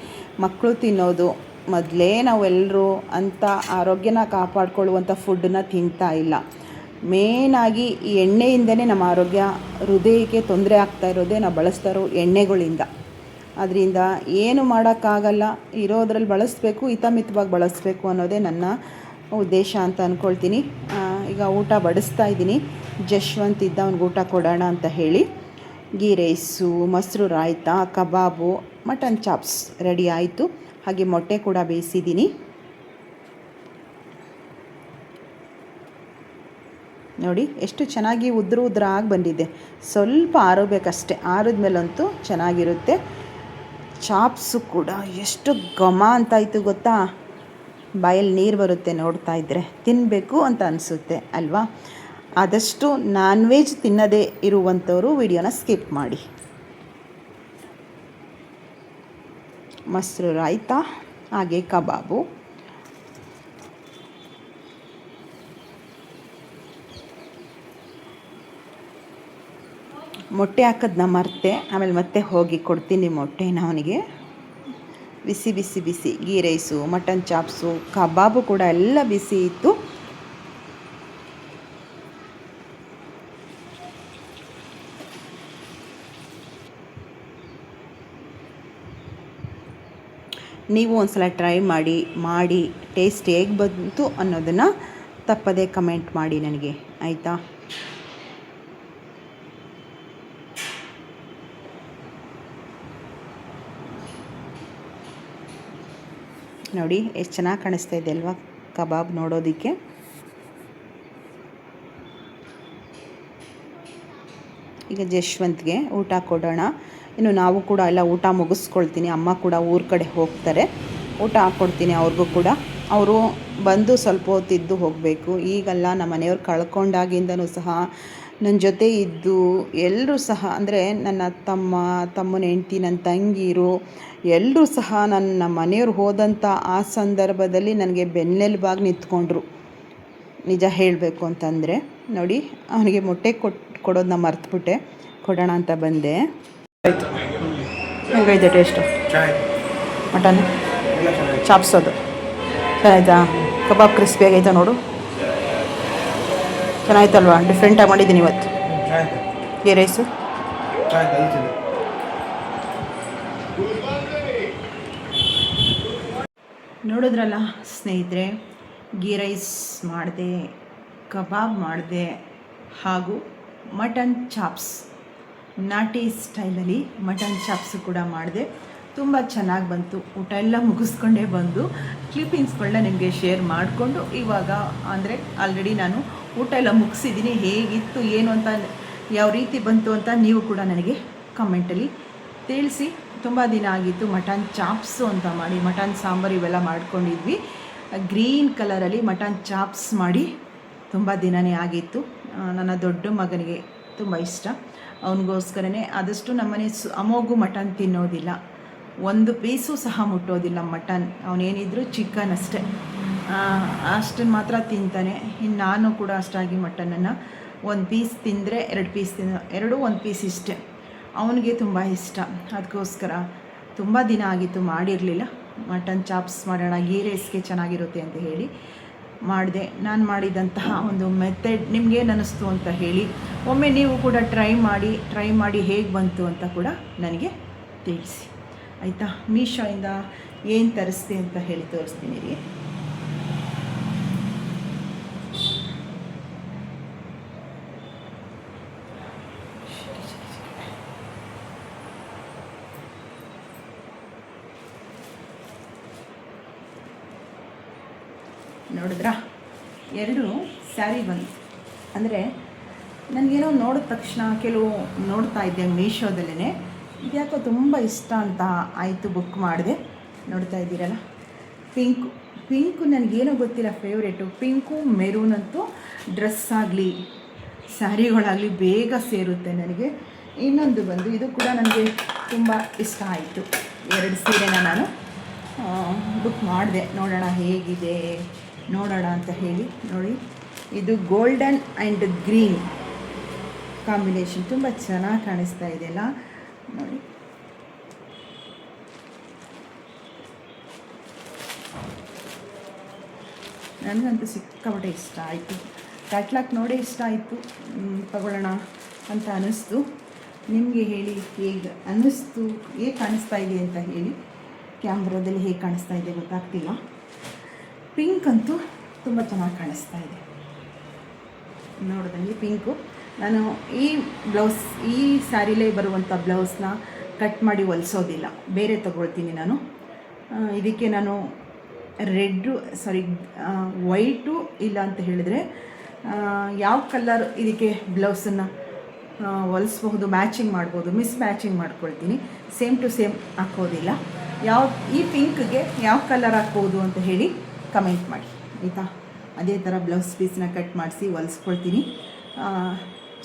ಮಕ್ಕಳು ತಿನ್ನೋದು ಮೊದಲೇ ನಾವೆಲ್ಲರೂ ಅಂಥ ಆರೋಗ್ಯನ ಕಾಪಾಡಿಕೊಳ್ಳುವಂಥ ಫುಡ್ಡನ್ನ ತಿಂತಾ ಇಲ್ಲ. ಮೇನಾಗಿ ಈ ಎಣ್ಣೆಯಿಂದನೇ ನಮ್ಮ ಆರೋಗ್ಯ, ಹೃದಯಕ್ಕೆ ತೊಂದರೆ ಆಗ್ತಾ ಇರೋದೇ ನಾವು ಬಳಸ್ತಾ ಇರೋ ಎಣ್ಣೆಗಳಿಂದ. ಅದರಿಂದ ಏನು ಮಾಡೋಕ್ಕಾಗಲ್ಲ, ಇರೋದ್ರಲ್ಲಿ ಬಳಸಬೇಕು, ಹಿತಮಿತವಾಗಿ ಬಳಸಬೇಕು ಅನ್ನೋದೇ ನನ್ನ ಉದ್ದೇಶ ಅಂತ ಅಂದ್ಕೊಳ್ತೀನಿ. ಈಗ ಊಟ ಬಡಿಸ್ತಾ ಇದ್ದೀನಿ. ಜಶ್ವಂತ್ ಇದ್ದ, ಅವ್ನಿಗೆ ಊಟ ಕೊಡೋಣ ಅಂತ ಹೇಳಿ. ಗೀ ರೈಸು, ಮೊಸರು ರಾಯ್ತ, ಕಬಾಬು, ಮಟನ್ ಚಾಪ್ಸ್ ರೆಡಿ ಆಯಿತು. ಹಾಗೆ ಮೊಟ್ಟೆ ಕೂಡ ಬೇಯಿಸಿದ್ದೀನಿ. ನೋಡಿ ಎಷ್ಟು ಚೆನ್ನಾಗಿ ಉದ್ರಾಗಿ ಬಂದಿದೆ. ಸ್ವಲ್ಪ ಆರಬೇಕಷ್ಟೆ, ಆರಿದ್ಮೇಲಂತೂ ಚೆನ್ನಾಗಿರುತ್ತೆ. ಚಾಪ್ಸು ಕೂಡ ಎಷ್ಟು ಘಮ ಅಂತಾಯಿತು ಗೊತ್ತಾ, ಬಾಯಲ್ಲಿ ನೀರು ಬರುತ್ತೆ ನೋಡ್ತಾ ಇದ್ದರೆ, ತಿನ್ನಬೇಕು ಅಂತ ಅನಿಸುತ್ತೆ ಅಲ್ವಾ. ಆದಷ್ಟು ನಾನ್ ವೆಜ್ ತಿನ್ನದೇ ಇರುವಂಥವರು ವಿಡಿಯೋನ ಸ್ಕಿಪ್ ಮಾಡಿ. ಮೊಸರು ರಾಯ್ತ ಹಾಗೆ ಕಬಾಬು. ಮೊಟ್ಟೆ ಹಾಕೋದನ್ನ ಮರ್ತೆ, ಆಮೇಲೆ ಮತ್ತೆ ಹೋಗಿ ಕೊಡ್ತೀನಿ ಮೊಟ್ಟೆನ ಅವನಿಗೆ. ಬಿಸಿ ಬಿಸಿ ಬಿಸಿ ಗೀ ರೈಸು, ಮಟನ್ ಚಾಪ್ಸು, ಕಬಾಬು ಕೂಡ ಎಲ್ಲ ಬಿಸಿ ಇತ್ತು. ನೀವು ಒಂದ್ಸಲ ಟ್ರೈ ಮಾಡಿ ಟೇಸ್ಟ್ ಹೇಗೆ ಬಂತು ಅನ್ನೋದನ್ನು ತಪ್ಪದೇ ಕಮೆಂಟ್ ಮಾಡಿ ನನಗೆ, ಆಯಿತಾ? ನೋಡಿ ಎಷ್ಟು ಚೆನ್ನಾಗಿ ಕಾಣಿಸ್ತಾ ಇದೆ ಅಲ್ವಾ ಕಬಾಬ್ ನೋಡೋದಕ್ಕೆ. ಈಗ ಜಶ್ವಂತ್ಗೆ ಊಟ ಕೊಡೋಣ. ಇನ್ನು ನಾವು ಕೂಡ ಎಲ್ಲ ಊಟ ಮುಗಿಸ್ಕೊಳ್ತೀನಿ. ಅಮ್ಮ ಕೂಡ ಊರ ಕಡೆ ಹೋಗ್ತಾರೆ, ಊಟ ಹಾಕ್ಕೊಡ್ತೀನಿ ಅವ್ರಿಗೂ ಕೂಡ. ಅವರು ಬಂದು ಸ್ವಲ್ಪ ಹೊತ್ತಿದ್ದು ಹೋಗಬೇಕು. ಈಗಲ್ಲ ನಮ್ಮ ಮನೆಯವ್ರು ಕಳ್ಕೊಂಡಾಗಿಂದನೂ ಸಹ ನನ್ನ ಜೊತೆ ಇದ್ದು ಎಲ್ಲರೂ ಸಹ, ಅಂದರೆ ನನ್ನ ತಮ್ಮನ ಹೆಂಡ್ತಿ, ನನ್ನ ತಂಗಿರು ಎಲ್ಲರೂ ಸಹ ನನ್ನ ಮನೆಯವ್ರು ಹೋದಂಥ ಆ ಸಂದರ್ಭದಲ್ಲಿ ನನಗೆ ಬೆನ್ನೆಲುಬಾಗಿ ನಿಂತ್ಕೊಂಡ್ರು. ನಿಜ ಹೇಳಬೇಕು ಅಂತಂದರೆ ನೋಡಿ, ಅವನಿಗೆ ಮೊಟ್ಟೆ ಕೊಡೋದನ್ನ ಮರ್ತುಬಿಟ್ಟೆ, ಕೊಡೋಣ ಅಂತ ಬಂದೆ. ಆಯಿತು, ಹೇಗೈತೆ ಟೇಸ್ಟು? ಮಟನ್ ಚಾಪ್ಸೋದು ಚೆನ್ನಾಯ್ತಾ? ಕಬಾಬ್ ಕ್ರಿಸ್ಪಿಯಾಗೈತೆ ನೋಡು, ಚೆನ್ನಾಯ್ತಲ್ವಾ? ಡಿಫ್ರೆಂಟಾಗಿ ಮಾಡಿದ್ದೀನಿ ಇವತ್ತು. ಗೀ ರೈಸು ನೋಡಿದ್ರಲ್ಲ ಸ್ನೇಹಿತರೆ, ಗೀ ರೈಸ್ ಮಾಡಿದೆ, ಕಬಾಬ್ ಮಾಡಿದೆ, ಹಾಗೂ ಮಟನ್ ಚಾಪ್ಸ್, ನಾಟಿ ಸ್ಟೈಲಲ್ಲಿ ಮಟನ್ ಚಾಪ್ಸು ಕೂಡ ಮಾಡಿದೆ. ತುಂಬ ಚೆನ್ನಾಗಿ ಬಂತು. ಊಟ ಎಲ್ಲ ಮುಗಿಸ್ಕೊಂಡೇ ಬಂದು ಕ್ಲಿಪ್ಪಿಂಗ್ಸ್ಗಳನ್ನ ನಿಮಗೆ ಶೇರ್ ಮಾಡಿಕೊಂಡು, ಇವಾಗ ಅಂದರೆ ಆಲ್ರೆಡಿ ನಾನು ಊಟ ಎಲ್ಲ ಮುಗಿಸಿದ್ದೀನಿ. ಹೇಗಿತ್ತು ಏನು ಅಂತ, ಯಾವ ರೀತಿ ಬಂತು ಅಂತ ನೀವು ಕೂಡ ನನಗೆ ಕಮೆಂಟಲ್ಲಿ ತಿಳಿಸಿ. ತುಂಬ ದಿನ ಆಗಿತ್ತು ಮಟನ್ ಚಾಪ್ಸು ಅಂತ ಮಾಡಿ, ಮಟನ್ ಸಾಂಬಾರು ಇವೆಲ್ಲ ಮಾಡ್ಕೊಂಡಿದ್ವಿ. ಗ್ರೀನ್ ಕಲರಲ್ಲಿ ಮಟನ್ ಚಾಪ್ಸ್ ಮಾಡಿ ತುಂಬ ದಿನವೇ ಆಗಿತ್ತು. ನನ್ನ ದೊಡ್ಡ ಮಗನಿಗೆ ತುಂಬ ಇಷ್ಟ, ಅವನಿಗೋಸ್ಕರನೇ. ಆದಷ್ಟು ನಮ್ಮನೆ ಅಮೋಗು ಮಟನ್ ತಿನ್ನೋದಿಲ್ಲ, ಒಂದು ಪೀಸು ಸಹ ಮುಟ್ಟೋದಿಲ್ಲ ಮಟನ್. ಅವನೇನಿದ್ರು ಚಿಕನ್ ಅಷ್ಟೇ, ಅಷ್ಟನ್ನು ಮಾತ್ರ ತಿಂತಾನೆ. ಇನ್ನು ನಾನು ಕೂಡ ಅಷ್ಟಾಗಿ ಮಟನನ್ನು ಒಂದು ಪೀಸ್ ತಿಂದರೆ 2 ಪೀಸ್ ಎರಡು 1 ಪೀಸ್ ಇಷ್ಟೇ. ಅವನಿಗೆ ತುಂಬ ಇಷ್ಟ. ಅದಕ್ಕೋಸ್ಕರ ತುಂಬ ದಿನ ಆಗಿತ್ತು ಮಾಡಿರಲಿಲ್ಲ. ಮಟನ್ ಚಾಪ್ಸ್ ಮಾಡೋಣ, ಗೀ ರೈಸ್ಗೆ ಚೆನ್ನಾಗಿರುತ್ತೆ ಅಂತ ಹೇಳಿ ಮಾಡಿದೆ. ನಾನು ಮಾಡಿದಂತಹ ಒಂದು ಮೆಥಡ್ ನಿಮಗೇನು ಅನ್ನಿಸ್ತು ಅಂತ ಹೇಳಿ, ಒಮ್ಮೆ ನೀವು ಕೂಡ ಟ್ರೈ ಮಾಡಿ ಹೇಗೆ ಬಂತು ಅಂತ ಕೂಡ ನನಗೆ ತಿಳಿಸಿ, ಆಯಿತಾ? ಮೀಶೋಯಿಂದ ಏನು ತರಿಸ್ದೆ ಅಂತ ಹೇಳಿ ತೋರಿಸ್ತೀನಿ ರೀ. ನೋಡಿದ್ರಾ, 2 ಸ್ಯಾರಿ ಬಂದು, ಅಂದರೆ ನನಗೇನೋ ನೋಡಿದ ತಕ್ಷಣ ಕೆಲವು ನೋಡ್ತಾ ಇದ್ದೆ ಮೀಶೋದಲ್ಲೇ, ಇದ್ಯಾಕೋ ತುಂಬ ಇಷ್ಟ ಅಂತ ಆಯಿತು, ಬುಕ್ ಮಾಡಿದೆ. ನೋಡ್ತಾ ಇದ್ದೀರಲ್ಲ, ಪಿಂಕು ನನಗೇನೋ ಗೊತ್ತಿಲ್ಲ, ಫೇವ್ರೇಟು. ಪಿಂಕು ಮೆರೂನ್ ಅಂತೂ ಡ್ರೆಸ್ ಆಗಲಿ ಸ್ಯಾರಿಗಳಾಗಲಿ ಬೇಗ ಸೇರುತ್ತೆ ನನಗೆ. ಇನ್ನೊಂದು ಬಂದು ಇದು ಕೂಡ ನನಗೆ ತುಂಬ ಇಷ್ಟ ಆಯಿತು. 2 ಸೀರೆನ ನಾನು ಬುಕ್ ಮಾಡಿದೆ. ನೋಡೋಣ ಹೇಗಿದೆ ನೋಡೋಣ ಅಂತ ಹೇಳಿ. ನೋಡಿ, ಇದು ಗೋಲ್ಡನ್ ಆ್ಯಂಡ್ ಗ್ರೀನ್ ಕಾಂಬಿನೇಷನ್ ತುಂಬ ಚೆನ್ನಾಗಿ ಕಾಣಿಸ್ತಾ ಇದೆಯಲ್ಲ ನೋಡಿ. ನನಗಂತೂ ಸಿಕ್ಕಾಪಟ್ಟೆ ಇಷ್ಟ ಆಯಿತು. ಕ್ಯಾಟ್ಲಾಗ್ ನೋಡೇ ಇಷ್ಟ ಆಯಿತು, ತಗೊಳ್ಳೋಣ ಅಂತ ಅನ್ನಿಸ್ತು. ನಿಮಗೆ ಹೇಳಿ ಹೇಗೆ ಅನ್ನಿಸ್ತು, ಹೇಗೆ ಕಾಣಿಸ್ತಾ ಇದೆ ಅಂತ ಹೇಳಿ. ಕ್ಯಾಮ್ರಾದಲ್ಲಿ ಹೇಗೆ ಕಾಣಿಸ್ತಾ ಇದೆ ಗೊತ್ತಾಗ್ತಿಲ್ಲ. ಪಿಂಕ್ ಅಂತೂ ತುಂಬ ಚೆನ್ನಾಗಿ ಕಾಣಿಸ್ತಾ ಇದೆ. ನೋಡಿದಂಗೆ ಪಿಂಕು. ನಾನು ಈ ಸ್ಯಾರಿಲೇ ಬರುವಂಥ ಬ್ಲೌಸ್ನ ಕಟ್ ಮಾಡಿ ಹೊಲಿಸೋದಿಲ್ಲ, ಬೇರೆ ತೊಗೊಳ್ತೀನಿ ನಾನು. ಇದಕ್ಕೆ ನಾನು ವೈಟು ಇಲ್ಲ ಅಂತ ಹೇಳಿದರೆ ಯಾವ ಕಲರ್ ಇದಕ್ಕೆ ಬ್ಲೌಸನ್ನು ಹೊಲಿಸ್ಬಹುದು, ಮ್ಯಾಚಿಂಗ್ ಮಾಡ್ಬೋದು, ಮ್ಯಾಚಿಂಗ್ ಮಾಡ್ಕೊಳ್ತೀನಿ. ಸೇಮ್ ಟು ಸೇಮ್ ಹಾಕೋದಿಲ್ಲ. ಈ ಪಿಂಕ್ಗೆ ಯಾವ ಕಲರ್ ಹಾಕ್ಬೋದು ಅಂತ ಹೇಳಿ ಕಮೆಂಟ್ ಮಾಡಿ, ಆಯಿತಾ? ಅದೇ ಥರ ಬ್ಲೌಸ್ ಪೀಸ್ನ ಕಟ್ ಮಾಡಿಸಿ ಹೊಲಿಸ್ಕೊಳ್ತೀನಿ.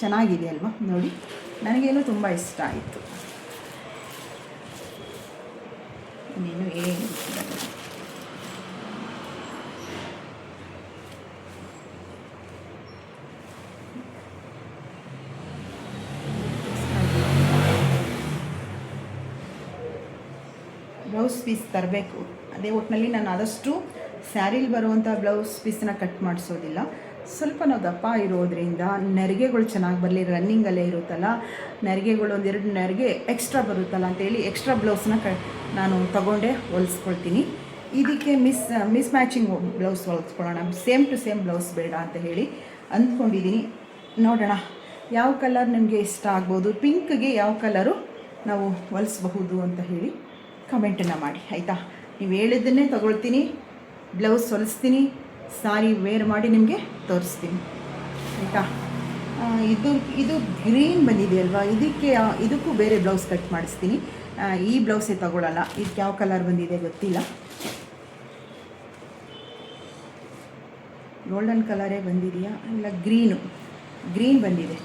ಚೆನ್ನಾಗಿದೆ ಅಲ್ವಾ ನೋಡಿ, ನನಗೇನು ತುಂಬ ಇಷ್ಟ ಆಯಿತು. ಇನ್ನೇನು ಏನು ಬ್ಲೌಸ್ ಪೀಸ್ ತರಬೇಕು. ಅದೇ ಒಟ್ಟಿನಲ್ಲಿ ನಾನು ಆದಷ್ಟು ಸ್ಯಾರಿಲಿ ಬರುವಂಥ ಬ್ಲೌಸ್ ಪೀಸನ್ನ ಕಟ್ ಮಾಡಿಸೋದಿಲ್ಲ. ಸ್ವಲ್ಪ ನಾವು ದಪ್ಪ ಇರೋದ್ರಿಂದ ನೆರಿಗೆಗಳು ಚೆನ್ನಾಗಿ ಬರಲಿ, ರನ್ನಿಂಗಲ್ಲೇ ಇರುತ್ತಲ್ಲ, ನೆರಿಗೆಗಳು ಒಂದೆರಡು ನೆರಿಗೆ ಎಕ್ಸ್ಟ್ರಾ ಬರುತ್ತಲ್ಲ ಅಂತೇಳಿ ಎಕ್ಸ್ಟ್ರಾ ಬ್ಲೌಸ್ನ ನಾನು ತಗೊಂಡೆ ಹೊಲಿಸ್ಕೊಳ್ತೀನಿ. ಇದಕ್ಕೆ ಮಿಸ್ ಮ್ಯಾಚಿಂಗ್ ಬ್ಲೌಸ್ ಹೊಲಿಸ್ಕೊಳ್ಳೋಣ, ಸೇಮ್ ಟು ಸೇಮ್ ಬ್ಲೌಸ್ ಬೇಡ ಅಂತ ಹೇಳಿ ಅಂದ್ಕೊಂಡಿದ್ದೀನಿ. ನೋಡೋಣ ಯಾವ ಕಲರ್ ನಿಮಗೆ ಇಷ್ಟ ಆಗ್ಬೋದು, ಪಿಂಕ್ಗೆ ಯಾವ ಕಲರು ನಾವು ಹೊಲಿಸ್ಬಹುದು ಅಂತ ಹೇಳಿ ಕಮೆಂಟನ್ನು ಮಾಡಿ ಆಯಿತಾ. ನೀವು ಹೇಳಿದ್ದನ್ನೇ ತಗೊಳ್ತೀನಿ, ಬ್ಲೌಸ್ ಹೊಲಿಸ್ತೀನಿ, ಸಾರಿ ವೇರ್ ಮಾಡಿ ನಿಮಗೆ ತೋರಿಸ್ತೀನಿ ಆಯಿತಾ. ಇದು ಗ್ರೀನ್ ಬಂದಿದೆ ಅಲ್ವಾ, ಇದಕ್ಕೂ ಬೇರೆ ಬ್ಲೌಸ್ ಕಟ್ ಮಾಡಿಸ್ತೀನಿ. ಈ ಬ್ಲೌಸೇ ತಗೊಳ್ಳಲ್ಲ. ಇದಕ್ಕೆ ಯಾವ ಕಲರ್ ಬಂದಿದೆ ಗೊತ್ತಿಲ್ಲ, ಗೋಲ್ಡನ್ ಕಲರೇ ಬಂದಿದೆಯಾ ಇಲ್ಲ ಗ್ರೀನ್ ಬಂದಿದೆ.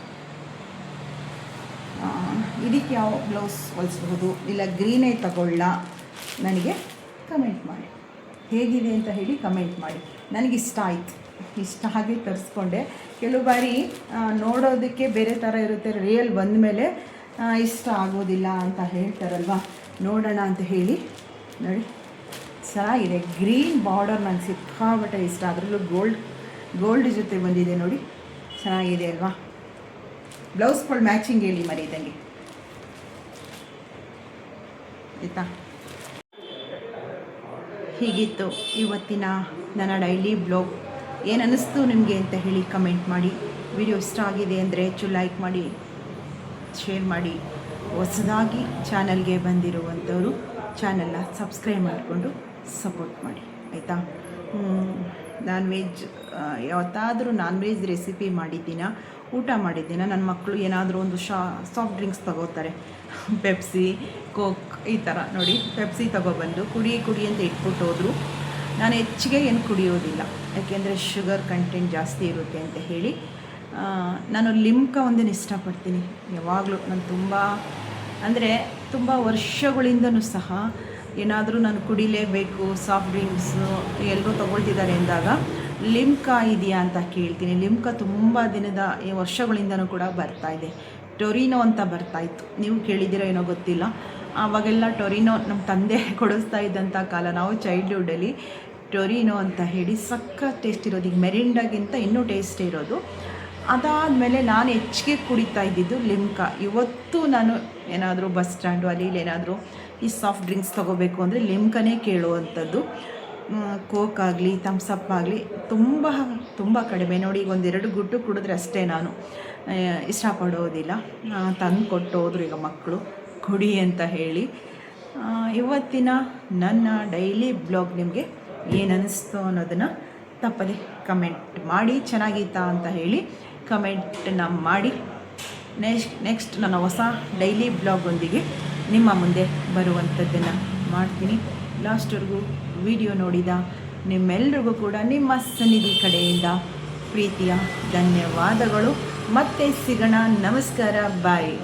ಇದಕ್ಕೆ ಯಾವ ಬ್ಲೌಸ್ ಹೊಲಿಸ್ಬಹುದು, ಇಲ್ಲ ಗ್ರೀನೇ ತಗೊಳ್ಳ, ನನಗೆ ಕಮೆಂಟ್ ಮಾಡಿ, ಹೇಗಿದೆ ಅಂತ ಹೇಳಿ ಕಮೆಂಟ್ ಮಾಡಿ. ನನಗಿಷ್ಟ ಆಯಿತು, ಇಷ್ಟ ಆಗಿ ತರಿಸ್ಕೊಂಡೆ. ಕೆಲವು ಬಾರಿ ನೋಡೋದಕ್ಕೆ ಬೇರೆ ಥರ ಇರುತ್ತೆ, ರಿಯಲ್ ಬಂದಮೇಲೆ ಇಷ್ಟ ಆಗೋದಿಲ್ಲ ಅಂತ ಹೇಳ್ತಾರಲ್ವ. ನೋಡೋಣ ಅಂತ ಹೇಳಿ ನೋಡಿ, ಚೆನ್ನಾಗಿದೆ. ಗ್ರೀನ್ ಬಾರ್ಡರ್ ನನಗೆ ಸಿಕ್ಕಾಪಟ್ಟೆ ಇಷ್ಟ, ಅದರಲ್ಲೂ ಗೋಲ್ಡ್ ಜೊತೆ ಬಂದಿದೆ ನೋಡಿ, ಚೆನ್ನಾಗಿದೆ ಅಲ್ವಾ. ಬ್ಲೌಸ್ಗಳು ಮ್ಯಾಚಿಂಗ್ ಹೇಳಿ ಮರೀದಂಗೆ ಆಯಿತಾ. ಹೀಗಿತ್ತು ಇವತ್ತಿನ ನನ್ನ ಡೈಲಿ ಬ್ಲಾಗ್. ಏನು ಅನ್ನಿಸ್ತು ನಿಮಗೆ ಅಂತ ಹೇಳಿ ಕಮೆಂಟ್ ಮಾಡಿ. ವಿಡಿಯೋ ಇಷ್ಟ ಆಗಿದೆ ಅಂದರೆ ಲೈಕ್ ಮಾಡಿ, ಶೇರ್ ಮಾಡಿ. ಹೊಸದಾಗಿ ಚಾನಲ್ಗೆ ಬಂದಿರುವಂಥವರು ಚಾನಲ್ನ ಸಬ್ಸ್ಕ್ರೈಬ್ ಮಾಡಿಕೊಂಡು ಸಪೋರ್ಟ್ ಮಾಡಿ ಆಯಿತಾ. ನಾನ್ ವೆಜ್ ಯಾವತ್ತಾದರೂ ನಾನ್ ವೆಜ್ ರೆಸಿಪಿ ಮಾಡಿದ್ದೀನ, ಊಟ ಮಾಡಿದ್ದೀನ. ನನ್ನ ಮಕ್ಕಳು ಏನಾದರೂ ಒಂದು ಸಾಫ್ಟ್ ಡ್ರಿಂಕ್ಸ್ ತಗೋತಾರೆ, ಪೆಪ್ಸಿ, ಕೋಕ್ ಈ ಥರ ನೋಡಿ. ಪೆಪ್ಸಿ ತಗೊಬಂದು ಕುಡಿ ಅಂತ ಇಟ್ಬಿಟ್ಟು ಹೋದರು. ನಾನು ಹೆಚ್ಚಿಗೆ ಏನು ಕುಡಿಯೋದಿಲ್ಲ, ಯಾಕೆಂದರೆ ಶುಗರ್ ಕಂಟೆಂಟ್ ಜಾಸ್ತಿ ಇರುತ್ತೆ ಅಂತ ಹೇಳಿ. ನಾನು ಲಿಮ್ಕಾ ಒಂದನ್ನು ಇಷ್ಟಪಡ್ತೀನಿ ಯಾವಾಗಲೂ. ನಾನು ತುಂಬ ವರ್ಷಗಳಿಂದನೂ ಸಹ ಏನಾದರೂ ನಾನು ಕುಡಿಲೇಬೇಕು, ಸಾಫ್ಟ್ ಡ್ರಿಂಕ್ಸು ಎಲ್ಲರೂ ತೊಗೊಳ್ತಿದ್ದಾರೆ ಅಂದಾಗ ಲಿಮ್ಕಾ ಇದೆಯಾ ಅಂತ ಕೇಳ್ತೀನಿ. ಲಿಮ್ಕಾ ತುಂಬ ವರ್ಷಗಳಿಂದನೂ ಕೂಡ ಬರ್ತಾಯಿದೆ. ಟೊರಿನೋ ಅಂತ ಬರ್ತಾಯಿತ್ತು, ನೀವು ಕೇಳಿದ್ದೀರೋ ಏನೋ ಗೊತ್ತಿಲ್ಲ. ಆವಾಗೆಲ್ಲ ಟೊರಿನೋ ನಮ್ಮ ತಂದೆ ಕೊಡಿಸ್ತಾ ಇದ್ದಂಥ ಕಾಲ, ನಾವು ಚೈಲ್ಡ್ಹುಡ್ಡಲ್ಲಿ ಟೊರಿನೋ ಅಂತ ಹೇಳಿ ಸಖತ್ ಟೇಸ್ಟ್ ಇರೋದು. ಈಗ ಮೆರಿಂಡಾಗಿಂತ ಇನ್ನೂ ಟೇಸ್ಟ್ ಇರೋದು. ಅದಾದಮೇಲೆ ನಾನು ಹೆಚ್ಚಿಗೆ ಕುಡಿತಾ ಇದ್ದಿದ್ದು ಲಿಮ್ಕಾ. ಇವತ್ತು ನಾನು ಏನಾದರೂ ಬಸ್ ಸ್ಟ್ಯಾಂಡು ಅಲ್ಲಿ ಏನಾದರೂ ಈ ಸಾಫ್ಟ್ ಡ್ರಿಂಕ್ಸ್ ತೊಗೋಬೇಕು ಅಂದರೆ ಲಿಮ್ಕಾನೇ ಕೇಳುವಂಥದ್ದು. ಕೋಕ್ ಆಗಲಿ ಥಮ್ಸಪ್ ಆಗಲಿ ತುಂಬ ಕಡಿಮೆ ನೋಡಿ. ಈಗ ಒಂದೆರಡು ಗುಟ್ಟು ಕುಡಿದ್ರೆ ಅಷ್ಟೇ, ನಾನು ಇಷ್ಟಪಡೋದಿಲ್ಲ. ತಂದು ಕೊಟ್ಟು ಹೋದ್ರು ಈಗ ಮಕ್ಕಳು ಕುಡಿ ಅಂತ ಹೇಳಿ. ಇವತ್ತಿನ ನನ್ನ ಡೈಲಿ ಬ್ಲಾಗ್ ನಿಮಗೆ ಏನು ಅನ್ನಿಸ್ತು ಅನ್ನೋದನ್ನು ತಪ್ಪದೆ ಕಮೆಂಟ್ ಮಾಡಿ. ಚೆನ್ನಾಗಿತ್ತಾ ಅಂತ ಹೇಳಿ ಕಮೆಂಟನ್ನು ಮಾಡಿ. ನೆಕ್ಸ್ಟ್ ನನ್ನ ಹೊಸ ಡೈಲಿ ಬ್ಲಾಗೊಂದಿಗೆ ನಿಮ್ಮ ಮುಂದೆ ಬರುವಂಥದ್ದನ್ನು ಮಾಡ್ತೀನಿ. ಲಾಸ್ಟ್ವರೆಗೂ ವಿಡಿಯೋ ನೋಡಿದ ನಿಮ್ಮೆಲ್ರಿಗೂ ಕೂಡ ನಿಮ್ಮ ಸನ್ನಿಧಿ ಕಡೆಯಿಂದ ಪ್ರೀತಿಯ ಧನ್ಯವಾದಗಳು. ಮತ್ತೆ ಸಿಗೋಣ. ನಮಸ್ಕಾರ, ಬಾಯ್.